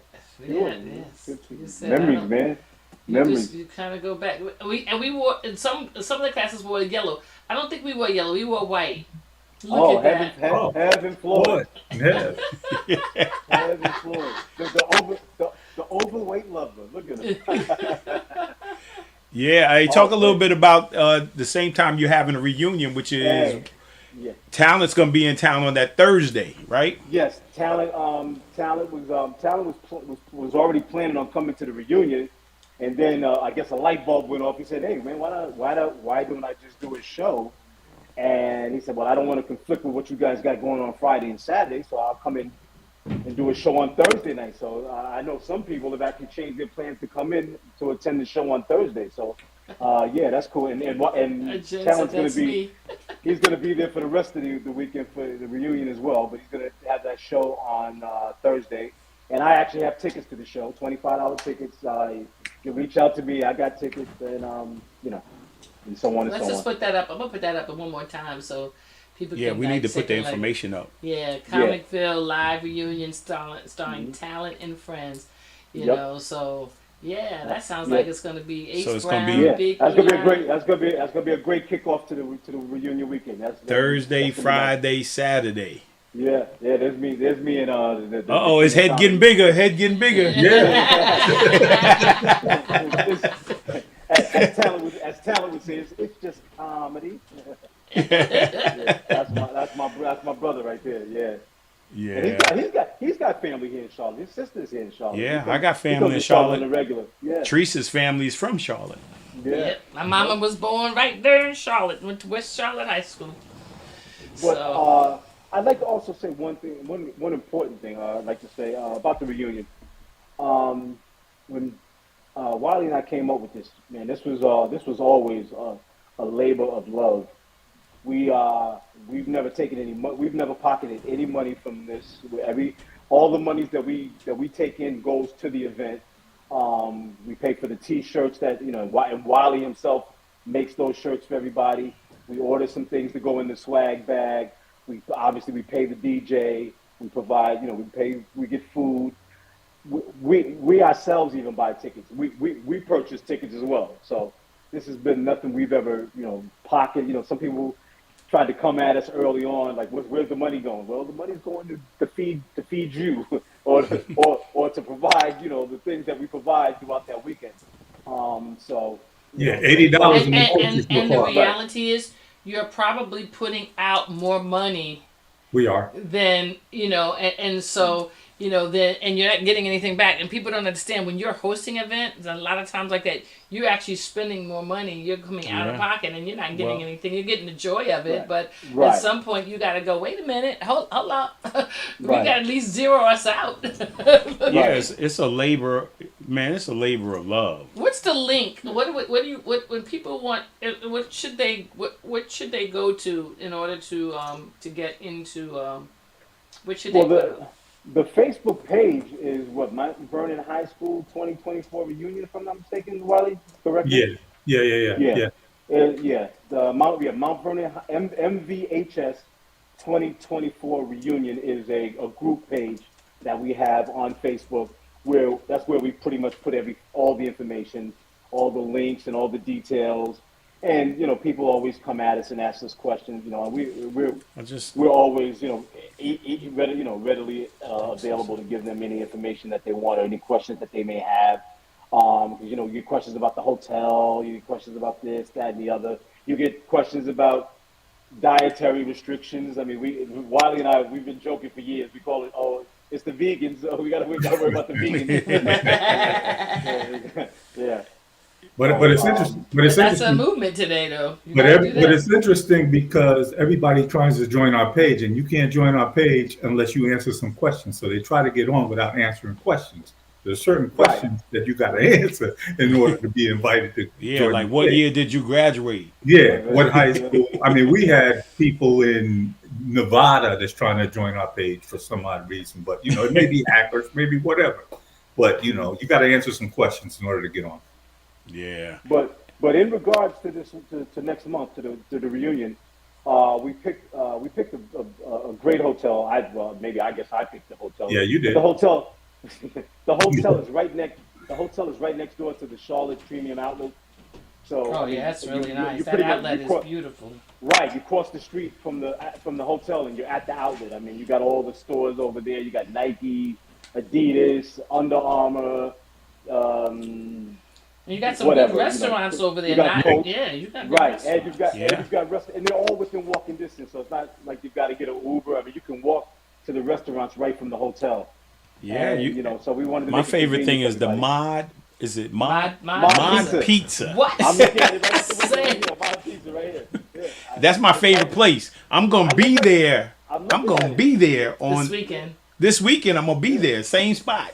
Memories, man. Memories. You kind of go back. We wore in some of the classes wore yellow. I don't think we wore yellow. We wore white. Look at that. Heaven Floyd. Yeah. Heaven Floyd. The overweight lover. Look at him. Yeah, I talk a little bit about the same time you're having a reunion, which is Talent's going to be in town on that Thursday, right? Yes, Talent was already planning on coming to the reunion, and then I guess a light bulb went off. He said, "Hey man, why don't I just do a show?" And he said, "Well, I don't want to conflict with what you guys got going on Friday and Saturday, so I'll come in and do a show on Thursday night." So I know some people have actually changed their plans to come in to attend the show on Thursday. So yeah, that's cool. And Talent's going to be he's going to be there for the rest of the weekend for the reunion as well. But he's going to have that show on Thursday. And I actually have tickets to the show, $25 tickets. You can reach out to me. I got tickets, and you know, and so on and so on. Let's just put that up. I'm gonna put that up one more time so people can. Yeah, we need to put the information up. Yeah, Comicville live reunion starring Talent and Friends. You know, so yeah, that sounds like it's gonna be Ace So it's Brown, gonna be that's gonna be a great kickoff to the reunion weekend. Thursday, Friday, Saturday. Yeah, there's me and His head getting bigger. Yeah. as Talent would say, it's just comedy. That's my brother right there. Yeah. Yeah. And he's got family here in Charlotte. His sister's here in Charlotte. Yeah, I got family in Charlotte. On the regular. Yeah. Teresa's family is from Charlotte. Yeah. My mama was born right there in Charlotte. Went to West Charlotte High School. But I'd like to also say one important thing. I'd like to say about the reunion. When Wiley and I came up with this, man, this was always a labor of love. We've never taken any money. We've never pocketed any money from this. All the monies that we take in goes to the event. We pay for the T-shirts that and Wiley himself makes those shirts for everybody. We order some things to go in the swag bag. We pay the DJ. We provide, we get food. We ourselves even buy tickets. We purchase tickets as well. So this has been nothing we've ever, pocketed. Some people tried to come at us early on, like, where's the money going? Well, the money's going to feed you, or to provide, the things that we provide throughout that weekend. So yeah, $80. And the reality is, you're probably putting out more money. We are. Than and so. Then and you're not getting anything back, and people don't understand when you're hosting events. A lot of times like that, you're actually spending more money. You're coming out of pocket, and you're not getting anything. You're getting the joy of it, but at some point you got to go. Wait a minute, hold up. We got to at least zero us out. It's a labor, man. It's a labor of love. What's the link? What when people want? What should they go to in order to get into? What should they go to? The Facebook page is Mount Vernon High School 2024 reunion, if I'm not mistaken, Wiley, correct? Yeah. The Mount Vernon MVHS 2024 reunion is a group page that we have on Facebook that's where we pretty much put all the information, all the links, and all the details. And people always come at us and ask us questions. We're always readily available to give them any information that they want or any questions that they may have. Because you get questions about the hotel, you get questions about this, that, and the other. You get questions about dietary restrictions. I mean, Wiley and I, we've been joking for years. We call it, it's the vegans. So we got to worry about the vegans. Yeah. But it's interesting. That's a movement today, though. But it's interesting because everybody tries to join our page, and you can't join our page unless you answer some questions. So they try to get on without answering questions. There's certain questions that you got to answer in order to be invited to. Yeah, join like the what state. year did you graduate? Yeah, what high school? I mean, we had people in Nevada that's trying to join our page for some odd reason, but it may be hackers, maybe whatever. But you got to answer some questions in order to get on. Yeah. But in regards to this to next month to the reunion, we picked a great hotel. I guess I picked the hotel. Yeah, you did. The hotel is right next. The hotel is right next door to the Charlotte Premium Outlet. So Oh yeah, that's really nice. That pretty much- outlet is beautiful. Right, you cross the street from the hotel and you're at the outlet. I mean, you got all the stores over there. You got Nike, Adidas, Under Armour. You got some Whatever, good restaurants over there. you got Coach. You got good Right, restaurants. and you've got restaurants, and they're all within walking distance. So it's not like you've got to get an Uber. I mean, you can walk to the restaurants right from the hotel. Yeah, And, so we wanted to my make it favorite thing convenient is for the everybody. mod. Is it mod? Mod pizza. What? I'm looking at it right at the window right here, Mod Pizza right here. Yeah, That's my favorite place. I'm gonna be there. I'm I'm looking gonna at be there on This weekend. this weekend. I'm gonna be there, same spot.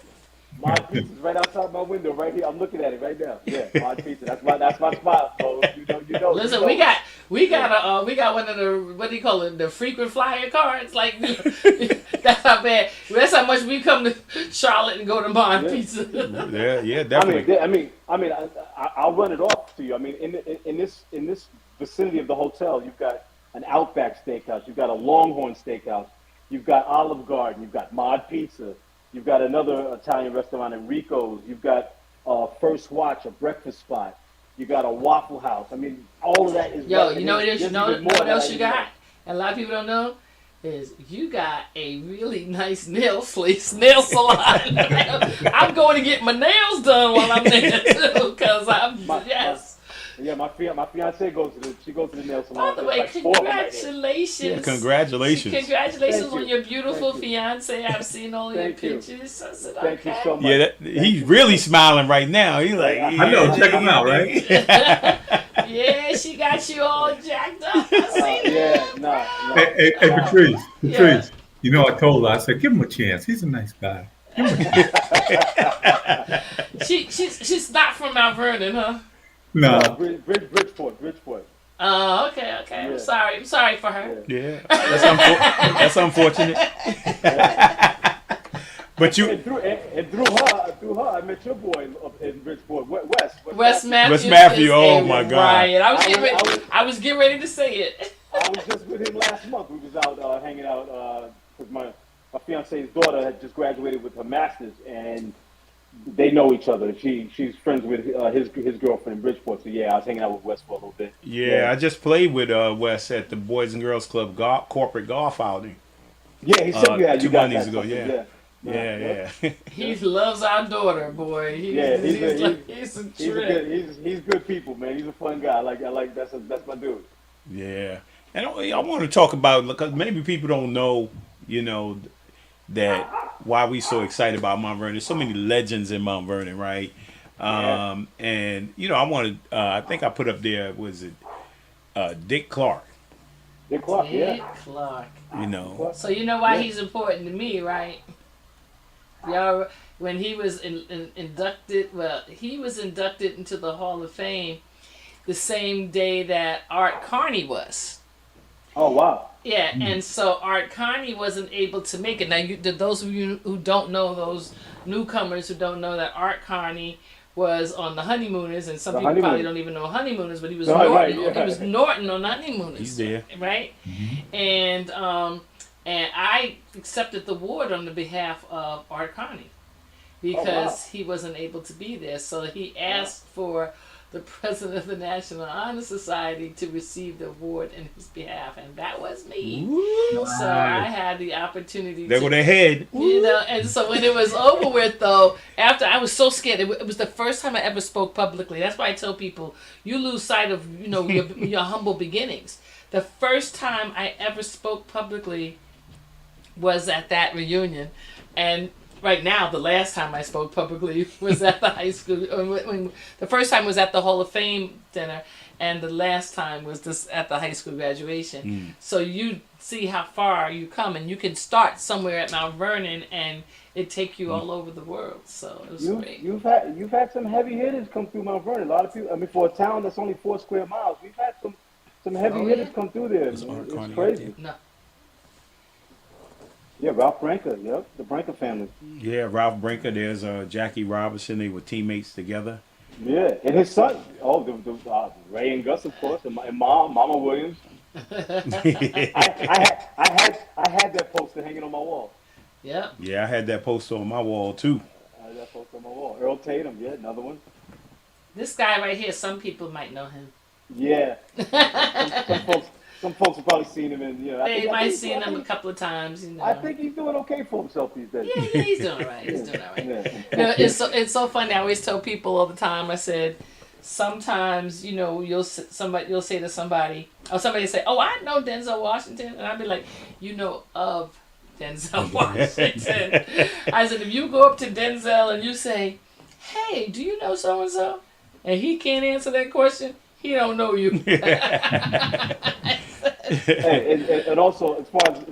Mod Pizza's right outside my window right here. I'm looking at it right now. Yeah, Mod Pizza. That's my spot. So you know. Listen, you know. we got one of the, what do you call it, the frequent flyer cards. Like that's how bad. That's how much we come to Charlotte and go to Mod Pizza. Yeah, definitely. I mean, I'll run it off to you. I mean, in this vicinity of the hotel, you've got an Outback Steakhouse, you've got a Longhorn Steakhouse, you've got Olive Garden, you've got Mod Pizza, you've got another Italian restaurant in Rico's, you've got First Watch, a breakfast spot, you got a Waffle House. I mean, all of that is. Yo, right, you know what else? there's You know even more what that else I you didn't got? know. And a lot of people don't know is you got a really nice nail salon. I'm going to get my nails done while I'm there too, because yes. Yeah, my fiance goes to the nail salon. By the way, There's like 4 of them right there. congratulations. Congratulations. Congratulations Thank on you. your beautiful Thank you. fiance. I've seen all your Thank you. pictures. I said, Thank you okay. so much. Yeah, he's really smiling right now. He's like, I know. Check him out, right? Yeah, she got you all jacked up. I seen it. No. Hey, Patrice. I told her. I said, give him a chance. He's a nice guy. She's not from Mount Vernon, huh? No. Bridgeport. Oh, okay. Yeah. I'm sorry for her. yeah, that's unfortunate. But you, And through her, I met your boy in Bridgeport, Wes Matthews. Wes Matthews, is oh a my God. riot. I was getting ready to say it. I was just with him last month. We was out hanging out because my fiance's daughter had just graduated with her master's, and they know each other. She's friends with his girlfriend in Bridgeport. So yeah, I was hanging out with Wes for a little bit. yeah, I just played with Wes at the Boys and Girls Club corporate golf outing. Yeah, he said you 2 got Mondays that ago. something, Yeah. He loves our daughter, boy. He's a trip. He's good people, man. He's a fun guy. I like that's my dude. Yeah, and I want to talk about, because maybe people don't know, that why we so excited about Mount Vernon. There's so many legends in Mount Vernon, right? And I wanted, I think I put up there, was it Dick Clark? Dick Clark, Dick yeah. Clark. So you know why he's important to me, right? Y'all, when he was inducted, he was inducted into the Hall of Fame the same day that Art Carney was. Oh wow. Yeah, and so Art Carney wasn't able to make it. Now, those of you who don't know, those newcomers who don't know that Art Carney was on the Honeymooners, and some people probably don't even know Honeymooners, but he was Norton. He was Norton on Honeymooners. He's there, right? And I accepted the award on the behalf of Art Carney because he wasn't able to be there. So he asked for the president of the National Honor Society to receive the award in his behalf, and that was me. So I had the opportunity. There go their head. And so when it was over with, though, after I was so scared, it was the first time I ever spoke publicly. That's why I tell people you lose sight of your humble beginnings. The first time I ever spoke publicly was at that reunion, and right now, the last time I spoke publicly was at the high school. When the first time was at the Hall of Fame dinner, and the last time was this at the high school graduation. So you see how far you come, and you can start somewhere at Mount Vernon, and it take you all over the world. So it was great. You've had some heavy hitters come through Mount Vernon. A lot of people. I mean, for a town that's only 4 square miles, we've had some heavy hitters come through there. It's crazy. No. Yeah, Ralph Branca. Yep, the Branca family. Yeah, Ralph Branca. There's Jackie Robinson. They were teammates together. Yeah, and his son. Oh, the Ray and Gus, of course, and Mama Williams. I had that poster hanging on my wall. Yeah. Yeah, I had that poster on my wall too. I had that poster on my wall. Earl Tatum. Yeah, another one. This guy right here, some people might know him. Yeah. Some folks have probably seen him in. They might have seen him a couple of times. I think he's doing okay for himself these days. Yeah, he's doing all right. He's doing all right. It's so funny. I always tell people all the time. I said, sometimes you'll say to somebody, or somebody say, "Oh, I know Denzel Washington," and I'd be like, "You know of Denzel Washington?" I said, if you go up to Denzel and you say, "Hey, do you know so and so?" and he can't answer that question, he don't know you. Hey, and also as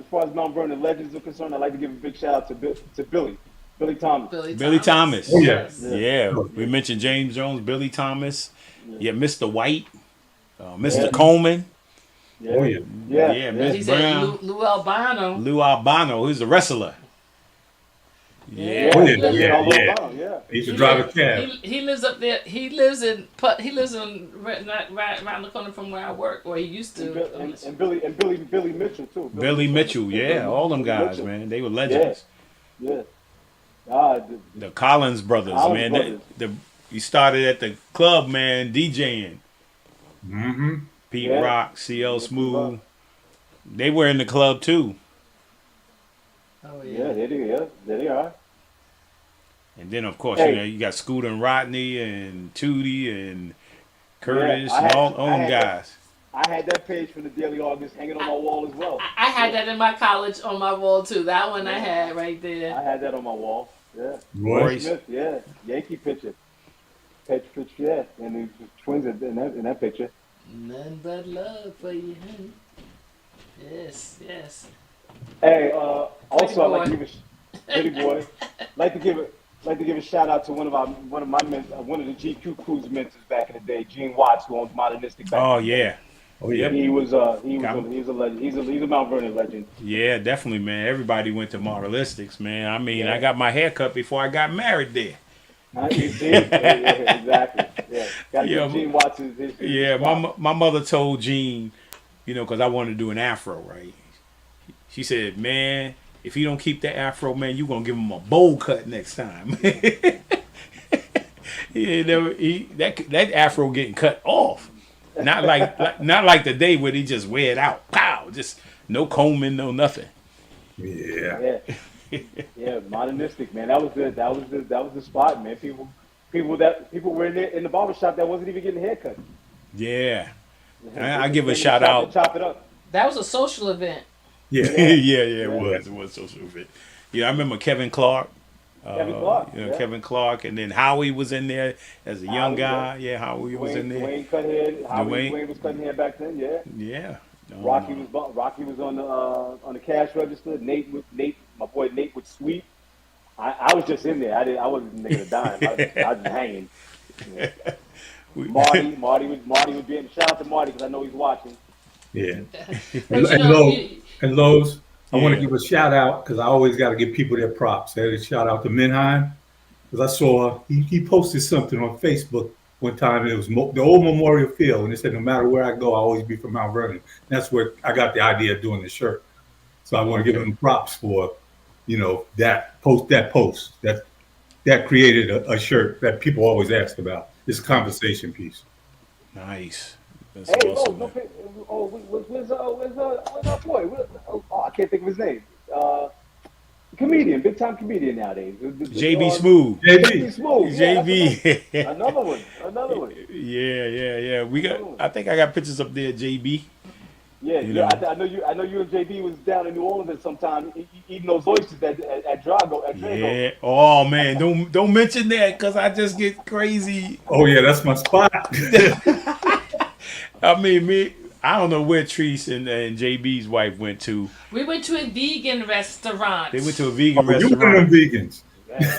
far as Mount Vernon legends are concerned, I'd like to give a big shout out to Billy Thomas. Billy Thomas. Oh, yeah. Yeah. We mentioned James Jones, Billy Thomas. Yeah, Mr. White, Mr. Coleman. Yeah. Oh, yeah. Yeah, Miss He Brown. said Lou Albano. Lou Albano, who's a wrestler. Yeah. Oh, yeah. He used to drive a cab. He lives up there. He lives in right around the corner from where I work, or he used to. And Billy Mitchell too. Billy Mitchell, yeah, all them guys, man, they were legends. Yeah. The Collins brothers, man. He started at the club, man, DJing. Mm-hmm. Pete Rock, CL Smooth. They were in the club too. Oh yeah. There they are. And then, of course, you got Scooter and Rodney and Tootie and Curtis and all them guys. I had that page from the Daily August hanging on my wall as well. I had that in my college on my wall too. That one I had right there. I had that on my wall. Yeah. Roy Smith, yeah. Yankee picture. Picture, yeah. And the twins in that picture. None but love for you, honey. Yes. Hey, also I'd like to give a shout out to one of the GQ Crew's mentors back in the day, Gene Watts, who owns Modernistic. Oh yeah. Oh yeah. He was a legend. He's a Mount Vernon legend. Yeah, definitely, man. Everybody went to Modernistics, man. I mean, I got my hair cut before I got married there. You see? Yeah, exactly. Yeah. Gotta give Gene Watts his my mother told Gene, because I wanted to do an afro, right? She said, man, if you don't keep that afro, man, you're going to give him a bowl cut next time. That afro getting cut off. Not like the day where they just wear it out. Pow! Just no combing, no nothing. Yeah. Yeah, Modernistic, man. That was the spot, man. People were in the barbershop that wasn't even getting a haircut. Yeah. I give a shout out. Chop it up. That was a social event. Yeah, it was a social event. Yeah, I remember Kevin Clark. Kevin Clark, and then Howie was in there as a young guy. Yeah, Howie was in there. Dwayne cut hair. Dwayne was cutting hair back then. Yeah. Yeah. Rocky was on the cash register. My boy Nate would sweep. I was just in there. I wasn't making a dime. I was just hanging. Yeah. Marty would be in. Shout out to Marty because I know he's watching. Yeah. And Lowe's, I want to give a shout out because I always got to give people their props. I had a shout out to Minheim because I saw he posted something on Facebook one time. It was the old Memorial Field, and it said no matter where I go, I always be from Mount Vernon. That's where I got the idea of doing the shirt. So I want to give him props for that post that created a shirt that people always ask about. It's a conversation piece. Nice. That's Hey, awesome. Where's our boy? I can't think of his name. Comedian, big time comedian nowadays. JB Smooth. JB Smooth. JB. Another one. Yeah. I think I got pictures up there, JB. Yeah, You yeah. know? I know you. I know you and JB was down in New Orleans at some time eating those oysters at Drago. At Drago. Yeah. Oh man, don't mention that because I just get crazy. Oh yeah, that's my spot. I mean, I don't know where Treese and JB's wife went to. We went to a vegan restaurant. They went to a vegan Oh, you one of them restaurant. vegans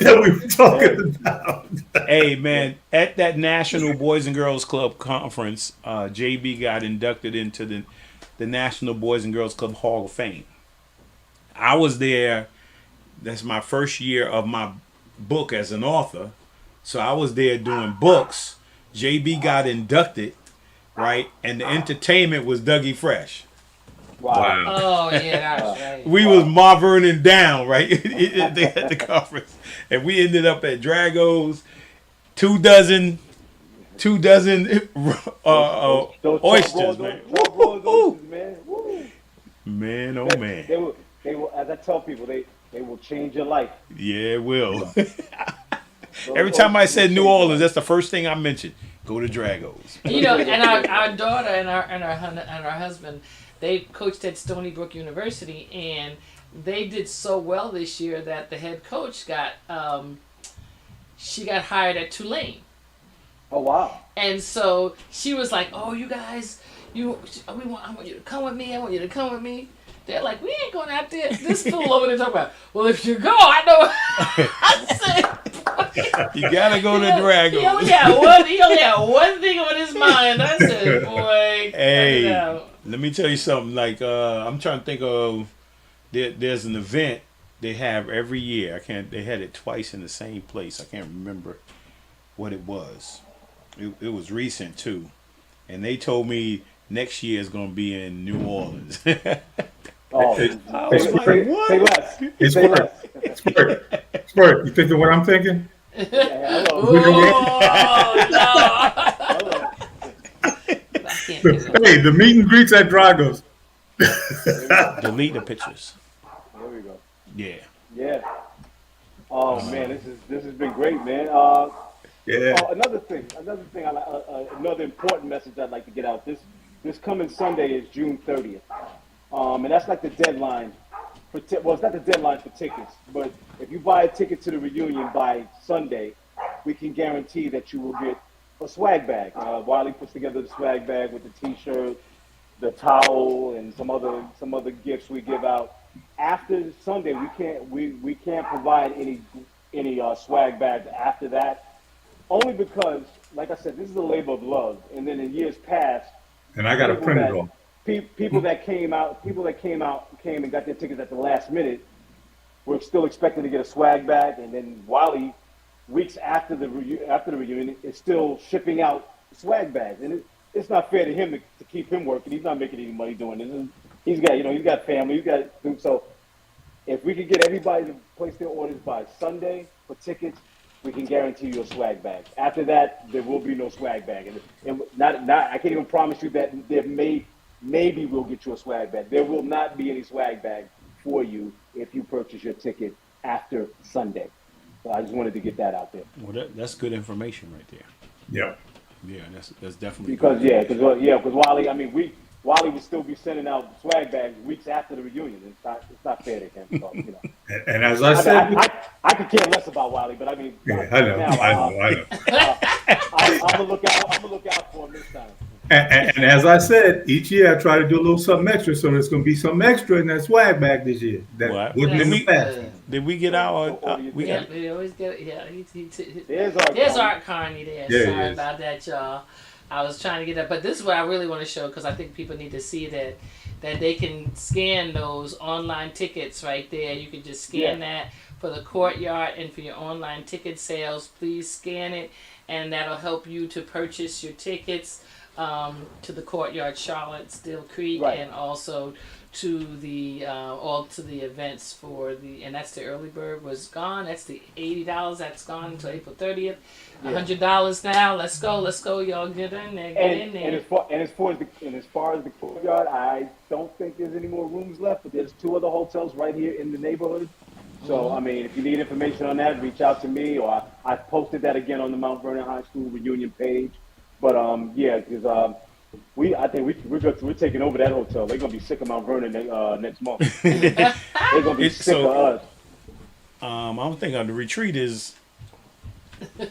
that we were talking about. Hey man, at that National Boys and Girls Club conference, JB got inducted into the National Boys and Girls Club Hall of Fame. I was there. That's my first year of my book as an author. So I was there doing books. JB got inducted, right? And the entertainment was Dougie Fresh. Wow. Oh yeah, that was right. We was Marverning down, right? at the conference. And we ended up at Drago's, two dozen Those oysters, Roy's man. oysters, man. Woo. Man, oh man. They will. As I tell people, they will change your life. Yeah, it will. Those Every time I oysters said will New change your Orleans, life. that's the first thing I mentioned. Go to Drago's. You know, and our daughter and our husband, they coached at Stony Brook University, and they did so well this year that the head coach got she got hired at Tulane. Oh wow. And so she was like, "Oh, you guys, I want you to come with me. I want you to come with me." They're like, "We ain't going out there." This fool over there talking about, "Well, if you go, I know." I said, You gotta go to Drago's. He only had one thing on his mind. I said, "Boy, cut it Hey, out." let me tell you something. Like, I'm trying to think of. There's an event they have every year. They had it twice in the same place. I can't remember what it was. It was recent too, and they told me next year is gonna be in New Orleans. Oh, I was like, what? say less. It's Say work. less. It's work. You thinking what I'm thinking? Yeah, hello. Oh no! Hello. I can't do it. Hey, the meet and greets at Drago's. Delete the pictures. There we go. Yeah. Yeah. Oh man, this has been great, man. Yeah. Another thing, another important message I'd like to get out. This coming Sunday is June 30th, and that's like the deadline for. Well, it's not the deadline for tickets, but if you buy a ticket to the reunion by Sunday, we can guarantee that you will get a swag bag. Wiley puts together the swag bag with the T-shirt, the towel, and some other gifts we give out. After Sunday, we can't provide any swag bags after that. Only because, like I said, this is a labor of love. And then in years past, And I got to print it off. people that came and got their tickets at the last minute were still expecting to get a swag bag. And then Wiley, weeks after the reunion, is still shipping out swag bags. And it's not fair to him to keep him working. He's not making any money doing this. He's got family. So if we could get everybody to place their orders by Sunday for tickets, we can guarantee you a swag bag. After that, there will be no swag bag. And I can't even promise you that maybe we'll get you a swag bag. There will not be any swag bag for you if you purchase your ticket after Sunday. So I just wanted to get that out there. Well, that's good information right there. Yeah. Yeah, that's definitely Because good. because Wiley, Wiley would still be sending out swag bags weeks after the reunion. It's not fair to him. So, you know. And as I said, I could care less about Wiley, but I mean, yeah, I know. I'm gonna look out for him this time. And as I said, each year I try to do a little something extra, so there's going to be some extra in that swag bag this year. That What? wasn't in the past. Did we get our? We Yeah, got. we always get it. Yeah, There's Art Carney there. Yeah, Sorry yes. about that, y'all. I was trying to get that, but this is what I really want to show because I think people need to see that they can scan those online tickets right there. You can just scan that for the Courtyard and for your online ticket sales. Please scan it, and that'll help you to purchase your tickets to the Courtyard Charlotte, Steele Creek, and also to the all to the events for the, and that's the early bird was gone. That's the $80 that's gone until April 30th. $100 now. Let's go, y'all. Get in there. And as far as the Courtyard, I don't think there's any more rooms left. But there's 2 other hotels right here in the neighborhood. So I mean, if you need information on that, reach out to me, or I posted that again on the Mount Vernon High School reunion page. But because I think we're taking over that hotel. They're gonna be sick of Mount Vernon next month. They're gonna be sick of us. I'm thinking the retreat is.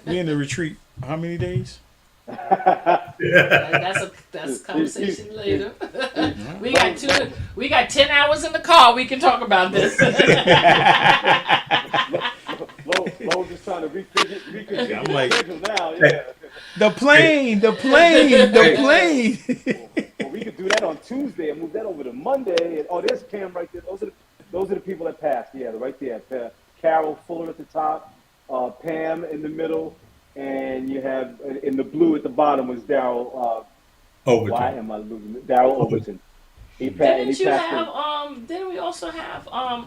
We in the retreat. How many days? That's a conversation later. We got 10 hours in the car. We can talk about this. Lowe's just trying to reconfigure I'm like, now. Yeah. the plane. Well, we could do that on Tuesday and move that over to Monday. Oh, there's Cam right there. Those are the people that passed. Yeah, right there. Carol Fuller at the top, Pam in the middle, and you have in the blue at the bottom was Daryl. Overton. Why am I losing it? Daryl Overton. Didn't we also have oh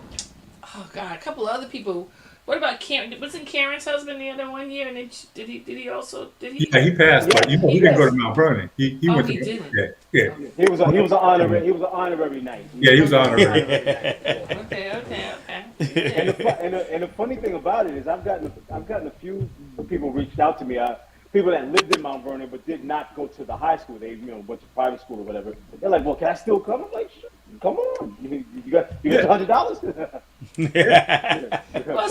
God, a couple of other people. What about Karen? Wasn't Karen's husband the other one year? And then did he? Yeah, he passed, but he didn't go to Mount Vernon. He went to. Didn't. Yeah. He was an honorary knight. Yeah, he was an honorary. Okay. And the funny thing about it is, I've gotten a few people reached out to me. People that lived in Mount Vernon but did not go to the high school. They went to private school or whatever. They're like, well, can I still come? I'm like, sure, come on. You got $100. Well,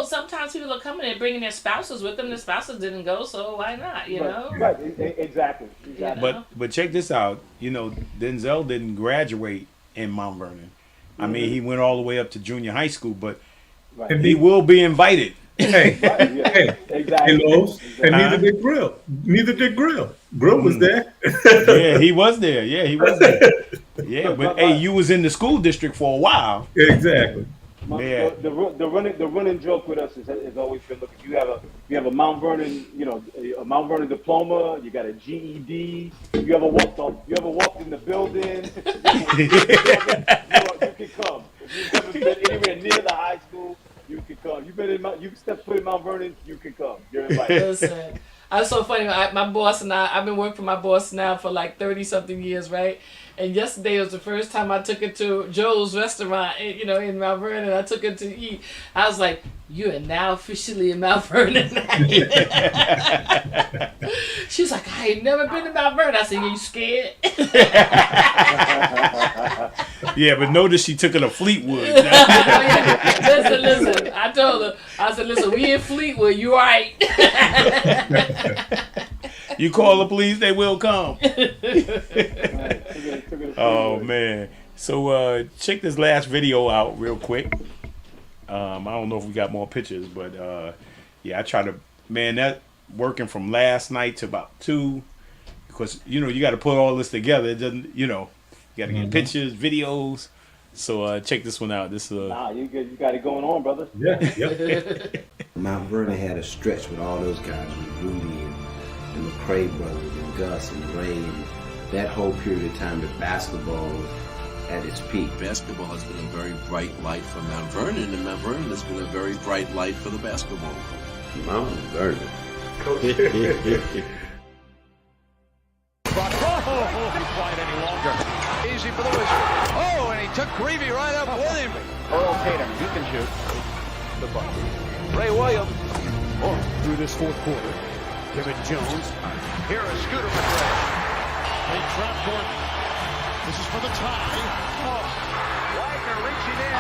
sometimes people are coming and bringing their spouses with them. The spouses didn't go, so why not? You know? Right. Exactly. But check this out. Denzel didn't graduate in Mount Vernon. I mean, he went all the way up to junior high school, but he will be invited. Hey, exactly. Lowe's, and neither did Grill. Grill was there. Yeah, he was there. Yeah, but hey, you was in the school district for a while. Exactly. The running joke with us has always been: look, if you have a Mount Vernon, a Mount Vernon diploma, you got a GED, you ever walked in the building, you can come. If you've never been anywhere near the high school, you can come. You step foot in Mount Vernon, you can come. You're invited. Listen, that's so funny. My boss and I've been working for my boss now for like 30-something years, right? And yesterday was the first time I took it to Joe's restaurant, in Mount Vernon. I took it to eat. I was like, "You are now officially in Mount Vernon." She's like, "I ain't never been to Mount Vernon." I said, "You scared?" Yeah, but notice she took it to Fleetwood. Listen. I told her. I said, "Listen, we in Fleetwood. You all right?" You call the police, they will come. Oh man! So check this last video out real quick. I don't know if we got more pictures, but I try to that working from last night to about 2, because you got to put all this together. It doesn't you got to get pictures, videos. So check this one out. This you got it going on, brother. Yeah. Mount Vernon had a stretch with all those guys, with Rudy and McCray brothers and Gus and Ray. And that whole period of time, the basketball was at its peak. Basketball has been a very bright light for Mount Vernon, and Mount Vernon has been a very bright light for the basketball. Mount Vernon. He's quiet any longer. Easy for the Wizards. Oh, and he took Greavy right up with him. Earl Tatum, he can shoot. The buck. Ray Williams. Through this fourth quarter. Kevin Jones. Here is Scooter McRae. A trap court. This is for the tie. Wagner reaching in.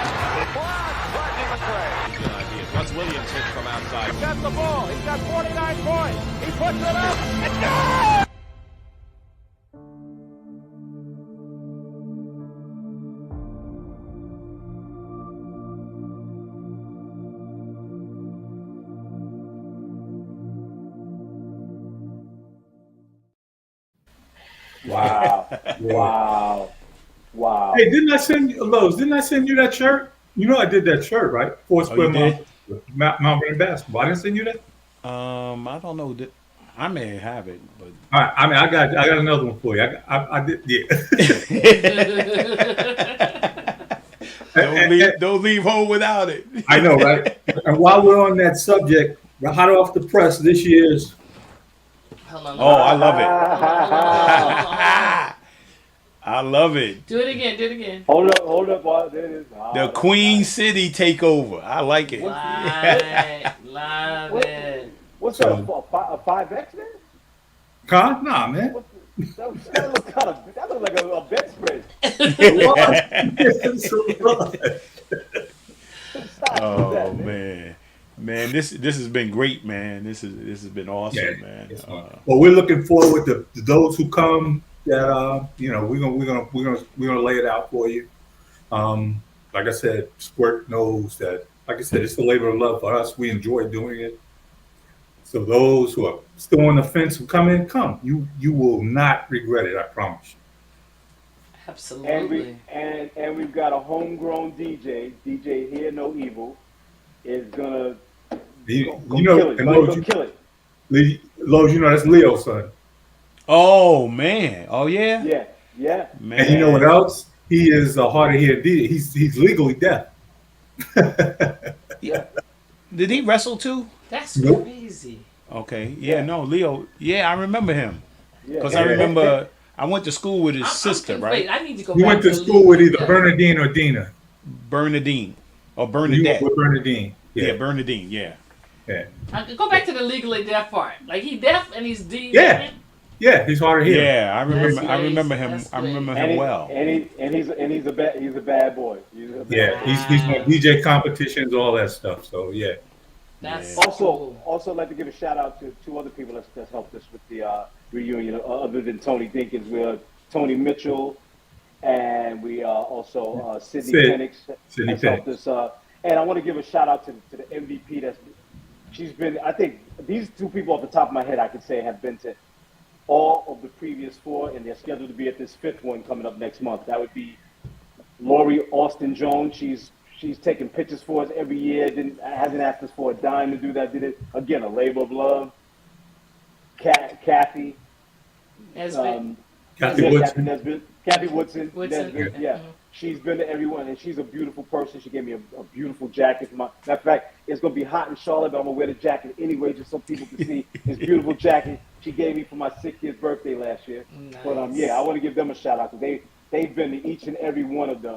Block. Rodney McRae. Good idea. Russ Williams hits from outside. He's got the ball. He's got 49 points. He puts it up. And goal! Wow. Hey, didn't I send you that shirt? I did that shirt, right? 4 square Mount Vernon basketball. I didn't send you that. I don't know. I may have it, but all right. I mean, I got another one for you. I did. Yeah. Don't leave home without it. I know, right? And while we're on that subject, hot off the press, this year's. Oh, I love it. I love it. Do it again. Hold up. There it is. The Queen City takeover. I like it. Love it. What's that, a 5X then? Nah, man. That looked like a bedspread. Oh man, this has been great, man. This has been awesome, man. Well, we're looking forward to those who come. That we're gonna lay it out for you. Like I said, Squirt knows that. Like I said, it's a labor of love for us. We enjoy doing it. So those who are still on the fence who come in, come. You will not regret it. I promise you. Absolutely. And we've got a homegrown DJ Here No Evil, is gonna kill it. Lowe's, that's Leo's son. Oh man! Oh yeah. Yeah. Man. And you know what else? He is a hard of hearing DJ. He's legally deaf. Yeah. Did he wrestle too? That's crazy. Okay. Yeah. No, Leo. Yeah, I remember him. Because I remember I went to school with his sister, right? I need to go. You went to school with either Bernadine or Dina. Bernadine or Bernadette. You were with Bernadine. Yeah, Bernadine. Yeah. Go back to the legally deaf part. Like he deaf and he's D. Yeah, he's hard of hearing. Yeah, I remember him. I remember him well. And he's a bad boy. He's on DJ competitions, all that stuff. So yeah. That's also I'd like to give a shout out to two other people that's helped us with the reunion, other than Tony Dinkins. We are Tony Mitchell, and we also Sydney Penix has helped us. And I want to give a shout out to the MVP. She's been. I think these two people off the top of my head I could say have been to all of the previous four, and they're scheduled to be at this fifth one coming up next month. That would be Lori Austin Jones. She's taken pictures for us every year. Hasn't asked us for a dime to do that. Did it again? A labor of love. Kathy. Nesbitt. Kathy Woodson. Woodson. Yeah. She's been to everyone, and she's a beautiful person. She gave me a beautiful jacket. Matter of fact, it's going to be hot in Charlotte, but I'm going to wear the jacket anyway just so people can see this beautiful jacket she gave me for my 60th birthday last year. Nice. But I want to give them a shout out because they've been to each and every one of the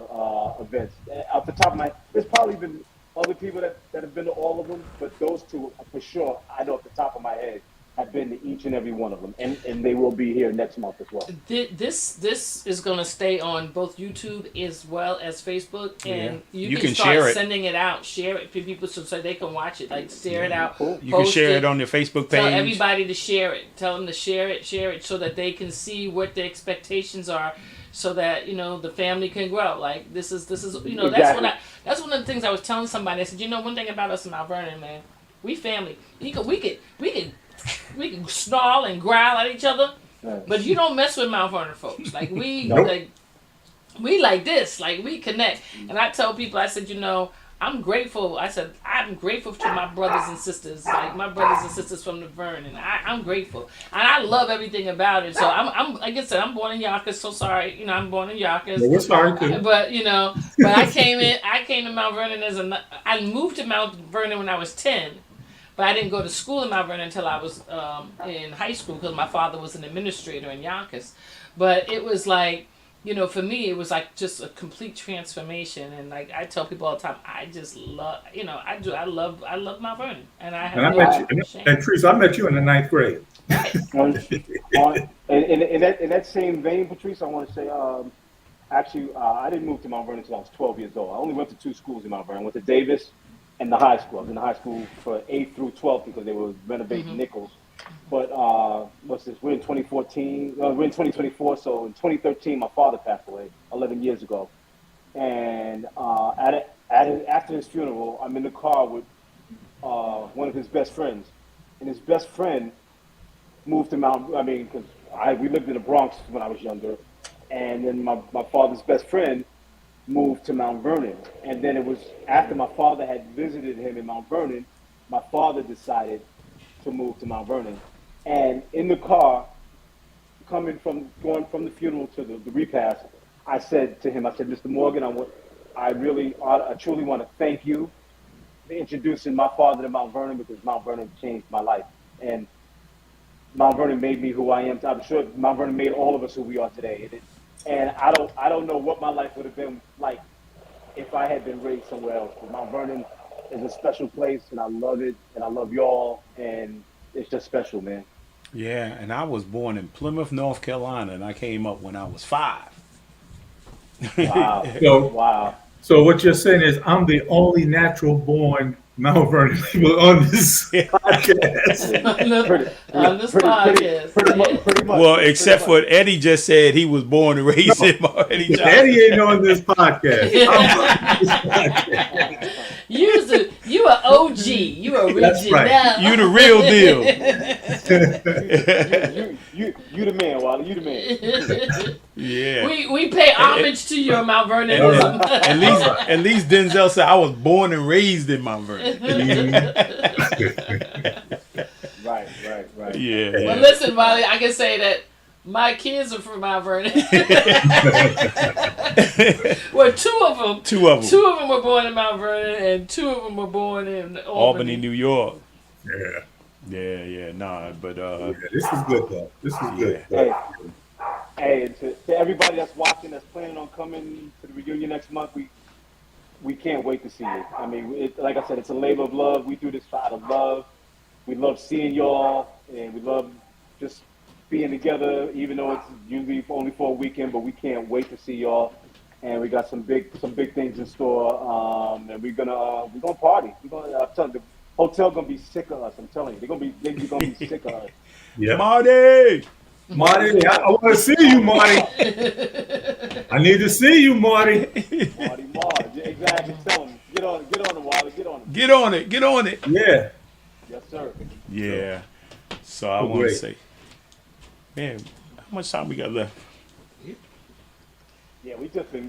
events. Off the top of my head, there's probably been other people that have been to all of them, but those two, for sure, I know off the top of my head, have been to each and every one of them, and they will be here next month as well. This is going to stay on both YouTube as well as Facebook, and you can share start it. sending it out, share it for people so they can watch it, like share it out. Cool. You can share it on your Facebook page. Tell everybody to share it. Tell them to share it so that they can see what the expectations are, so that the family can grow. Like this is Exactly. that's one of the things I was telling somebody. I said, one thing about us in Mount Vernon, man, we family. We can snarl and growl at each other, but you don't mess with Mount Vernon folks. Like we like this. Like we connect. And I tell people, I said, I'm grateful. I said, I'm grateful to my brothers and sisters, like my brothers and sisters from the Vernon. I'm grateful, and I love everything about it. So I'm like I said, I'm born in Yonkers. So sorry, I'm born in Yonkers. We're sorry too. But but I came to Mount Vernon I moved to Mount Vernon when I was 10. But I didn't go to school in Mount Vernon until I was in high school because my father was an administrator in Yonkers. But it was like, for me, it was like just a complete transformation. And like I tell people all the time, I just love, I love Mount Vernon. And I Teresa, I met you in the 9th grade. In that same vein, Patrice, I want to say, actually, I didn't move to Mount Vernon until I was 12 years old. I only went to 2 schools in Mount Vernon. I went to Davis and the high school. I was in the high school for 8th through 12th because they were renovating Nichols. But what's this? We're in 2014. We're in 2024. So in 2013, my father passed away 11 years ago. And after his funeral, I'm in the car with one of his best friends. And his best friend moved to because we lived in the Bronx when I was younger. And then my father's best friend moved to Mount Vernon. And then it was after my father had visited him in Mount Vernon, my father decided to move to Mount Vernon. And in the car, going from the funeral to the repast, I said to him, Mr. Morgan, I truly want to thank you for introducing my father to Mount Vernon because Mount Vernon changed my life. And Mount Vernon made me who I am. I'm sure Mount Vernon made all of us who we are today. And I don't know what my life would have been like if I had been raised somewhere else. But Mount Vernon is a special place, and I love it, and I love y'all, and it's just special, man. Yeah, and I was born in Plymouth, North Carolina, and I came up when I was 5. Wow. So, Wow. so what you're saying is I'm the only natural born Mount Vernon people on this podcast. On this podcast. Pretty much. Well, except for Eddie just said he was born and raised in Eddie Johnson. Eddie ain't on this podcast. I'm on this podcast. You are OG. You are That's original. right. You the real deal. You the man, Wiley. You the man. Yeah. We pay homage to your Mount Vernon. At least Denzel said I was born and raised in Mount Vernon. Right. Yeah. Well, listen, Wiley, I can say that my kids are from Mount Vernon. Well, two of them. Two of them were born in Mount Vernon, and 2 of them were born in Albany, New York. Yeah. Yeah. Nah, but Yeah, this is good though. This is good. Hey, to everybody that's watching, that's planning on coming to the reunion next month, we can't wait to see you. I mean, like I said, it's a labor of love. We do this out of love. We love seeing y'all, and we love just being together, even though it's usually only for a weekend. But we can't wait to see y'all, and we got some big things in store. And we're gonna party. I'm telling you, the hotel gonna be sick of us. I'm telling you, they're gonna be sick of us. Yeah. Marty, I want to see you, Marty. I need to see you, Marty. Marty, exactly. Tell him, get on him, Wiley. get on it. Yeah. Yes, sir. Yeah. So I want to say, man, how much time we got left? Yeah, we just been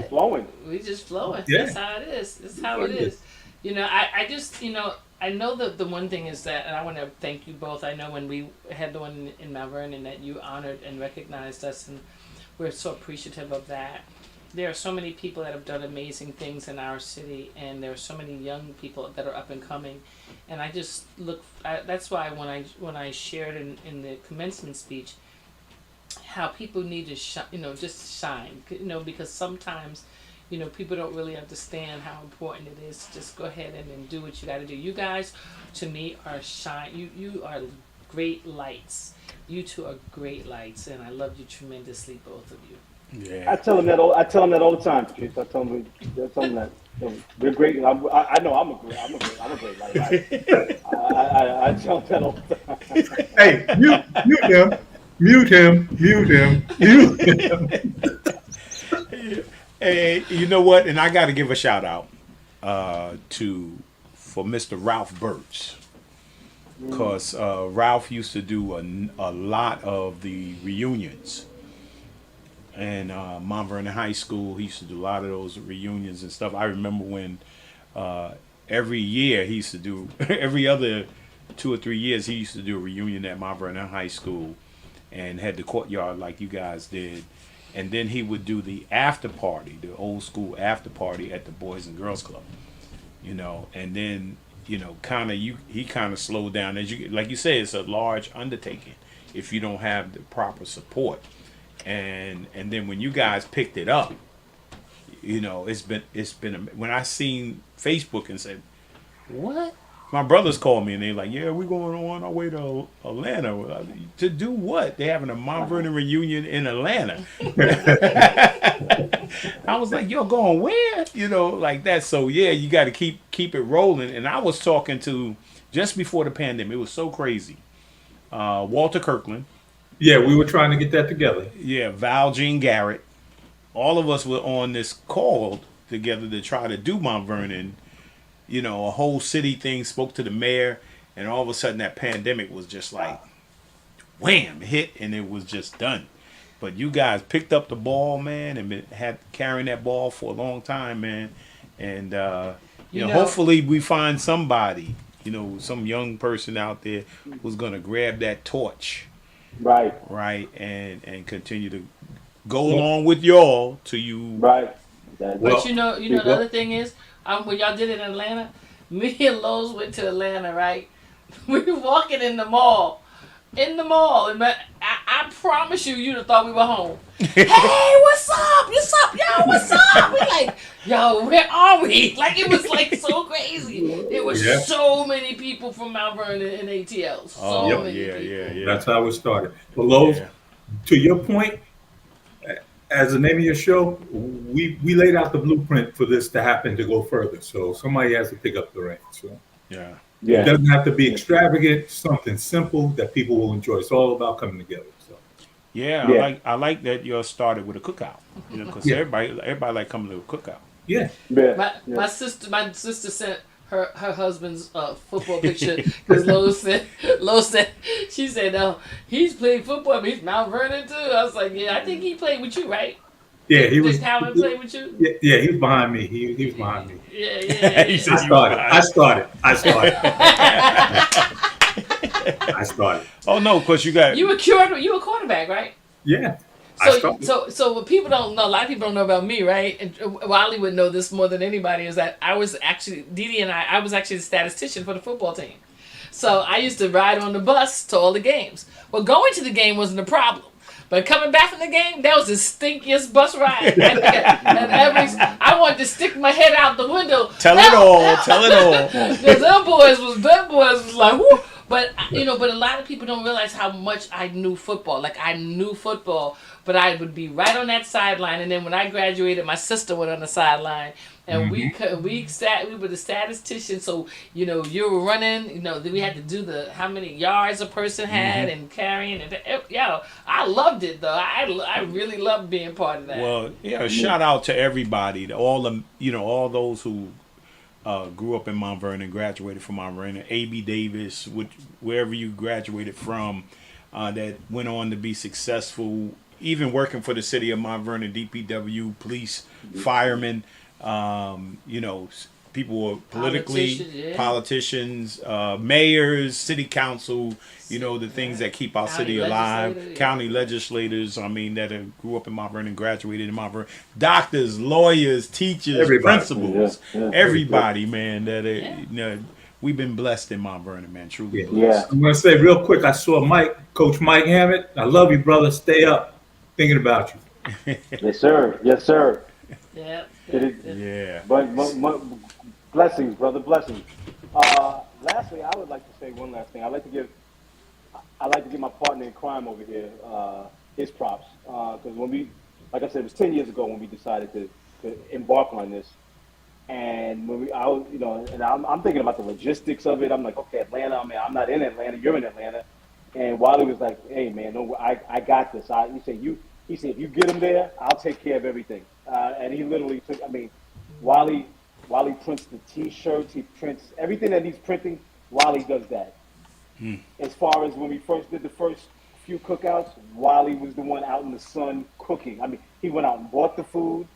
flowing. We just flowing. Yeah. That's how it is. That's how it is. You know, I just, you know, I know that the one thing is that, and I want to thank you both. I know when we had the one in Mount Vernon that you honored and recognized us, and we're so appreciative of that. There are so many people that have done amazing things in our city, and there are so many young people that are up and coming. And I just that's why when I shared in the commencement speech, how people need to just shine, because sometimes, people don't really understand how important it is to just go ahead and do what you got to do. You guys, to me, are shine. You are great lights. You two are great lights, and I love you tremendously, both of you. Yeah. I tell them that all the time, Patrice. I tell them that. We're great. I know I'm a great light. I tell them that all the time. Hey, mute him. Hey, you know what? And I got to give a shout out for Mr. Ralph Birch, because Ralph used to do a lot of the reunions. And Mount Vernon High School, he used to do a lot of those reunions and stuff. I remember when every year he used to do, every other 2 or 3 years, he used to do a reunion at Mount Vernon High School and had the Courtyard like you guys did. And then he would do the after party, the old school after party at the Boys and Girls Club, and then, he kind of slowed down. Like you say, it's a large undertaking if you don't have the proper support. And then when you guys picked it up, it's been when I seen Facebook and said, what? My brothers called me and they're like, yeah, we're going on our way to Atlanta. To do what? They're having a Mount Vernon reunion in Atlanta. I was like, you're going where? Like that. So yeah, you got to keep it rolling. And I was talking to, just before the pandemic, it was so crazy, Walter Kirkland. Yeah, we were trying to get that together. Yeah, Val Jean Garrett. All of us were on this call together to try to do Mount Vernon. A whole city thing, spoke to the mayor, and all of a sudden that pandemic was just like, wham, hit, and it was just done. But you guys picked up the ball, man, and had carrying that ball for a long time, man. And, hopefully we find somebody, some young person out there who's going to grab that torch. Right, and continue to go along with y'all to you. Right. But the other thing is, when y'all did it in Atlanta, me and Lowe's went to Atlanta, right? We were walking in the mall, and I I promise you'd have thought we were home. Hey, what's up? What's up, yo? What's up? We like, yo, where are we? Like, it was like so crazy. There were so many people from Mount Vernon and ATL. So many people. Yeah. That's how it started. But Lowe's, to your point, as the name of your show, we laid out the blueprint for this to happen to go further. So somebody has to pick up the reins. So it doesn't have to be extravagant. Something simple that people will enjoy. It's all about coming together. So I like that you started with a cookout. You know, because everybody like coming to a cookout. Yeah. My sister sent her husband's football picture because Lo said she said, "No, he's playing football, but he's Mount Vernon too." I was like, "Yeah, I think he played with you, right?" Yeah, he was. Did Calvin play with you? Yeah, he was behind me. He was behind me. Yeah. I started. I started. Oh no, because you were quarterback, right? Yeah. So what people don't know, a lot of people don't know about me, right? And Wiley would know this more than anybody, is that I was actually, Dee and I was actually the statistician for the football team. So I used to ride on the bus to all the games. Well, going to the game wasn't a problem. But coming back from the game, that was the stinkiest bus ride. I wanted to stick my head out the window. Tell it all. Because them boys was like, whoo. But a lot of people don't realize how much I knew football. Like, I knew football, but I would be right on that sideline. And then when I graduated, my sister went on the sideline, and we were the statisticians. So you were running. We had to do how many yards a person had and carrying. And I loved it though. I really loved being part of that. Well, shout out to everybody, all those who grew up in Mount Vernon, graduated from Mount Vernon, A.B. Davis, wherever you graduated from, that went on to be successful, even working for the city of Mount Vernon, DPW, police, firemen, people were politicians, mayors, city council, the things that keep our city alive, county legislators, that grew up in Mount Vernon, graduated in Mount Vernon, doctors, lawyers, teachers, principals, everybody, man, we've been blessed in Mount Vernon, man, truly blessed. I'm going to say real quick, I saw Coach Mike Hammett. I love you, brother. Stay up. Thinking about you. Yes, sir. Yeah. But blessings, brother, blessings. Lastly, I would like to say one last thing. I'd like to give my partner in crime over here his props, because like I said, it was 10 years ago when we decided to embark on this, and I'm thinking about the logistics of it. I'm like, okay, Atlanta. I'm not in Atlanta. You're in Atlanta, and Wiley was like, hey man, no, I got this. He said, if you get him there, I'll take care of everything. And he literally took. Wiley prints the T-shirts. He prints everything that needs printing. Wiley does that. As far as when we first did the first few cookouts, Wiley was the one out in the sun cooking. He went out and bought the food.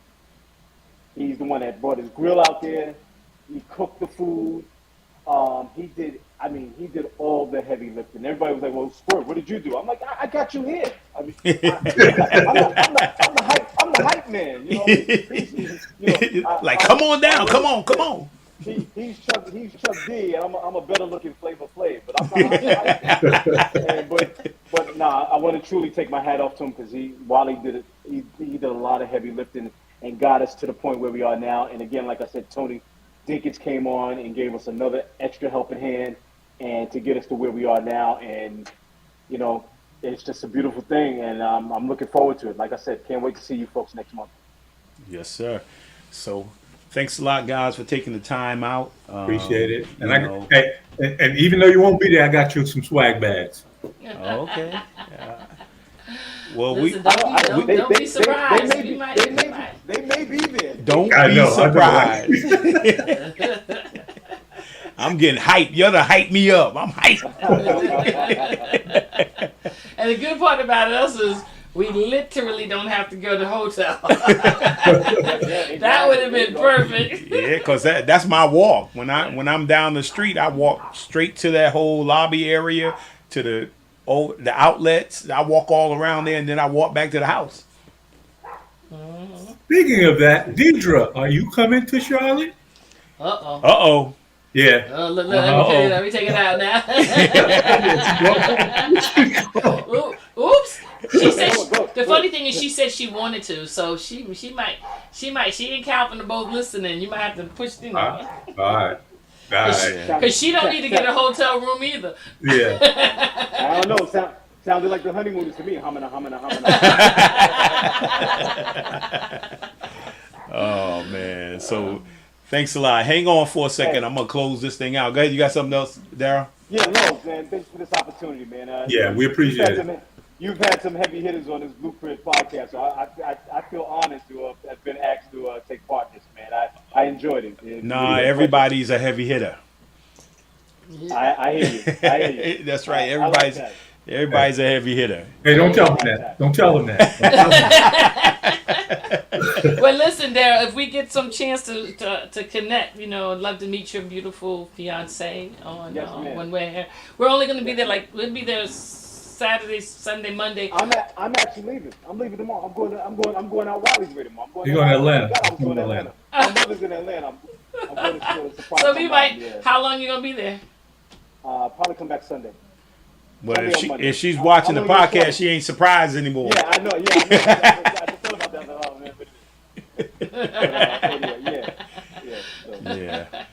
He's the one that brought his grill out there. He cooked the food. He did all the heavy lifting. Everybody was like, well, Squirt, what did you do? I'm like, I got you here. I'm the hype man. Come on down. Come on. He's Chuck D, and I'm a better looking Flavor Flav, but I'm not. I want to truly take my hat off to him, because Wiley did it. He did a lot of heavy lifting and got us to the point where we are now. And again, like I said, Tony Dinkins came on and gave us another extra helping hand, and to get us to where we are now. And it's just a beautiful thing, and I'm looking forward to it. Like I said, can't wait to see you folks next month. Yes, sir. So thanks a lot, guys, for taking the time out. Appreciate it. And and even though you won't be there, I got you some swag bags. Okay. Well, listen, don't be surprised. They may be there. Don't be surprised. I'm getting hyped. You're to hype me up. I'm hyped. And the good part about us is we literally don't have to go to the hotel. That would have been perfect. Yeah, because that's my walk. When I'm down the street, I walk straight to that whole lobby area, to the outlets. I walk all around there, and then I walk back to the house. Speaking of that, Deidre, are you coming to Charlotte? Uh-oh. Yeah. Let me take it out now. Oops. mean, she said she wanted to, so she might. She ain't counting to both listening. You might have to push them. All right. Because she don't need to get a hotel room either. Yeah. I don't know. Sounded like the honeymooners to me. Humming. Oh man. So thanks a lot. Hang on for a second. I'm gonna close this thing out. Go ahead. You got something else, Daryl? Yeah, no, man. Thanks for this opportunity, man. Yeah, we appreciate it. You've had some heavy hitters on this Blueprint podcast, so I feel honored to have been asked to take part in this, man. I enjoyed it. Nah, everybody's a heavy hitter. I hear you. That's right. Everybody's a heavy hitter. Hey, don't tell them that. Don't tell them that. Well, listen, Daryl, if we get some chance to connect, I'd love to meet your beautiful fiance on when we're here. We're only going to be there we'll be there Saturday, Sunday, Monday. I'm actually leaving. I'm leaving tomorrow. I'm going out Wiley's way tomorrow. You're going to Atlanta. I'm going to Atlanta. My mother's in Atlanta. I'm going to surprise. So we might. How long you gonna be there? Probably come back Sunday. But if she's watching the podcast, she ain't surprised anymore. Yeah, I know. I just thought about that. Oh, man. Yeah.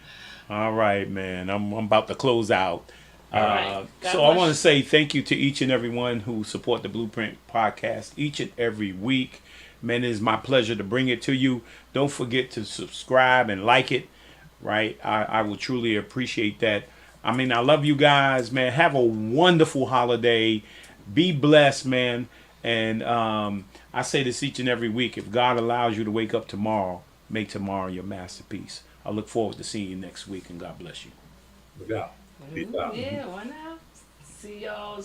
All right, man. I'm about to close out. Right. So I want to say thank you to each and every one who support the Blueprint podcast each and every week. Man, it is my pleasure to bring it to you. Don't forget to subscribe and like it. Right? I will truly appreciate that. I mean, I love you guys, man. Have a wonderful holiday. Be blessed, man. And I say this each and every week. If God allows you to wake up tomorrow, make tomorrow your masterpiece. I look forward to seeing you next week, and God bless you. Look out. Yeah, why not? See y'all.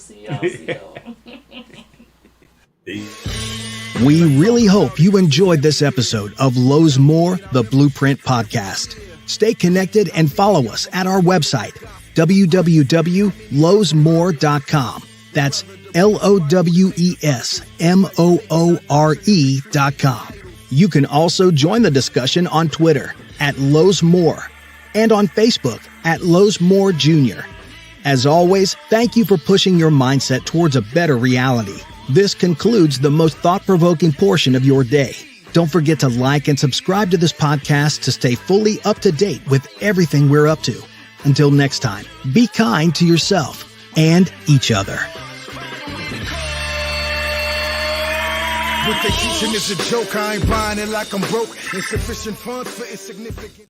We really hope you enjoyed this episode of Lowe's More, the Blueprint Podcast. Stay connected and follow us at our website, www.lowesmore.com. That's LOWESMOORE.com. You can also join the discussion on Twitter at Lowe's More and on Facebook at Lowe's More Jr. As always, thank you for pushing your mindset towards a better reality. This concludes the most thought-provoking portion of your day. Don't forget to like and subscribe to this podcast to stay fully up to date with everything we're up to. Until next time, be kind to yourself and each other. What they teaching is a joke. I ain't buying it like I'm broke. Insufficient funds for insignificant.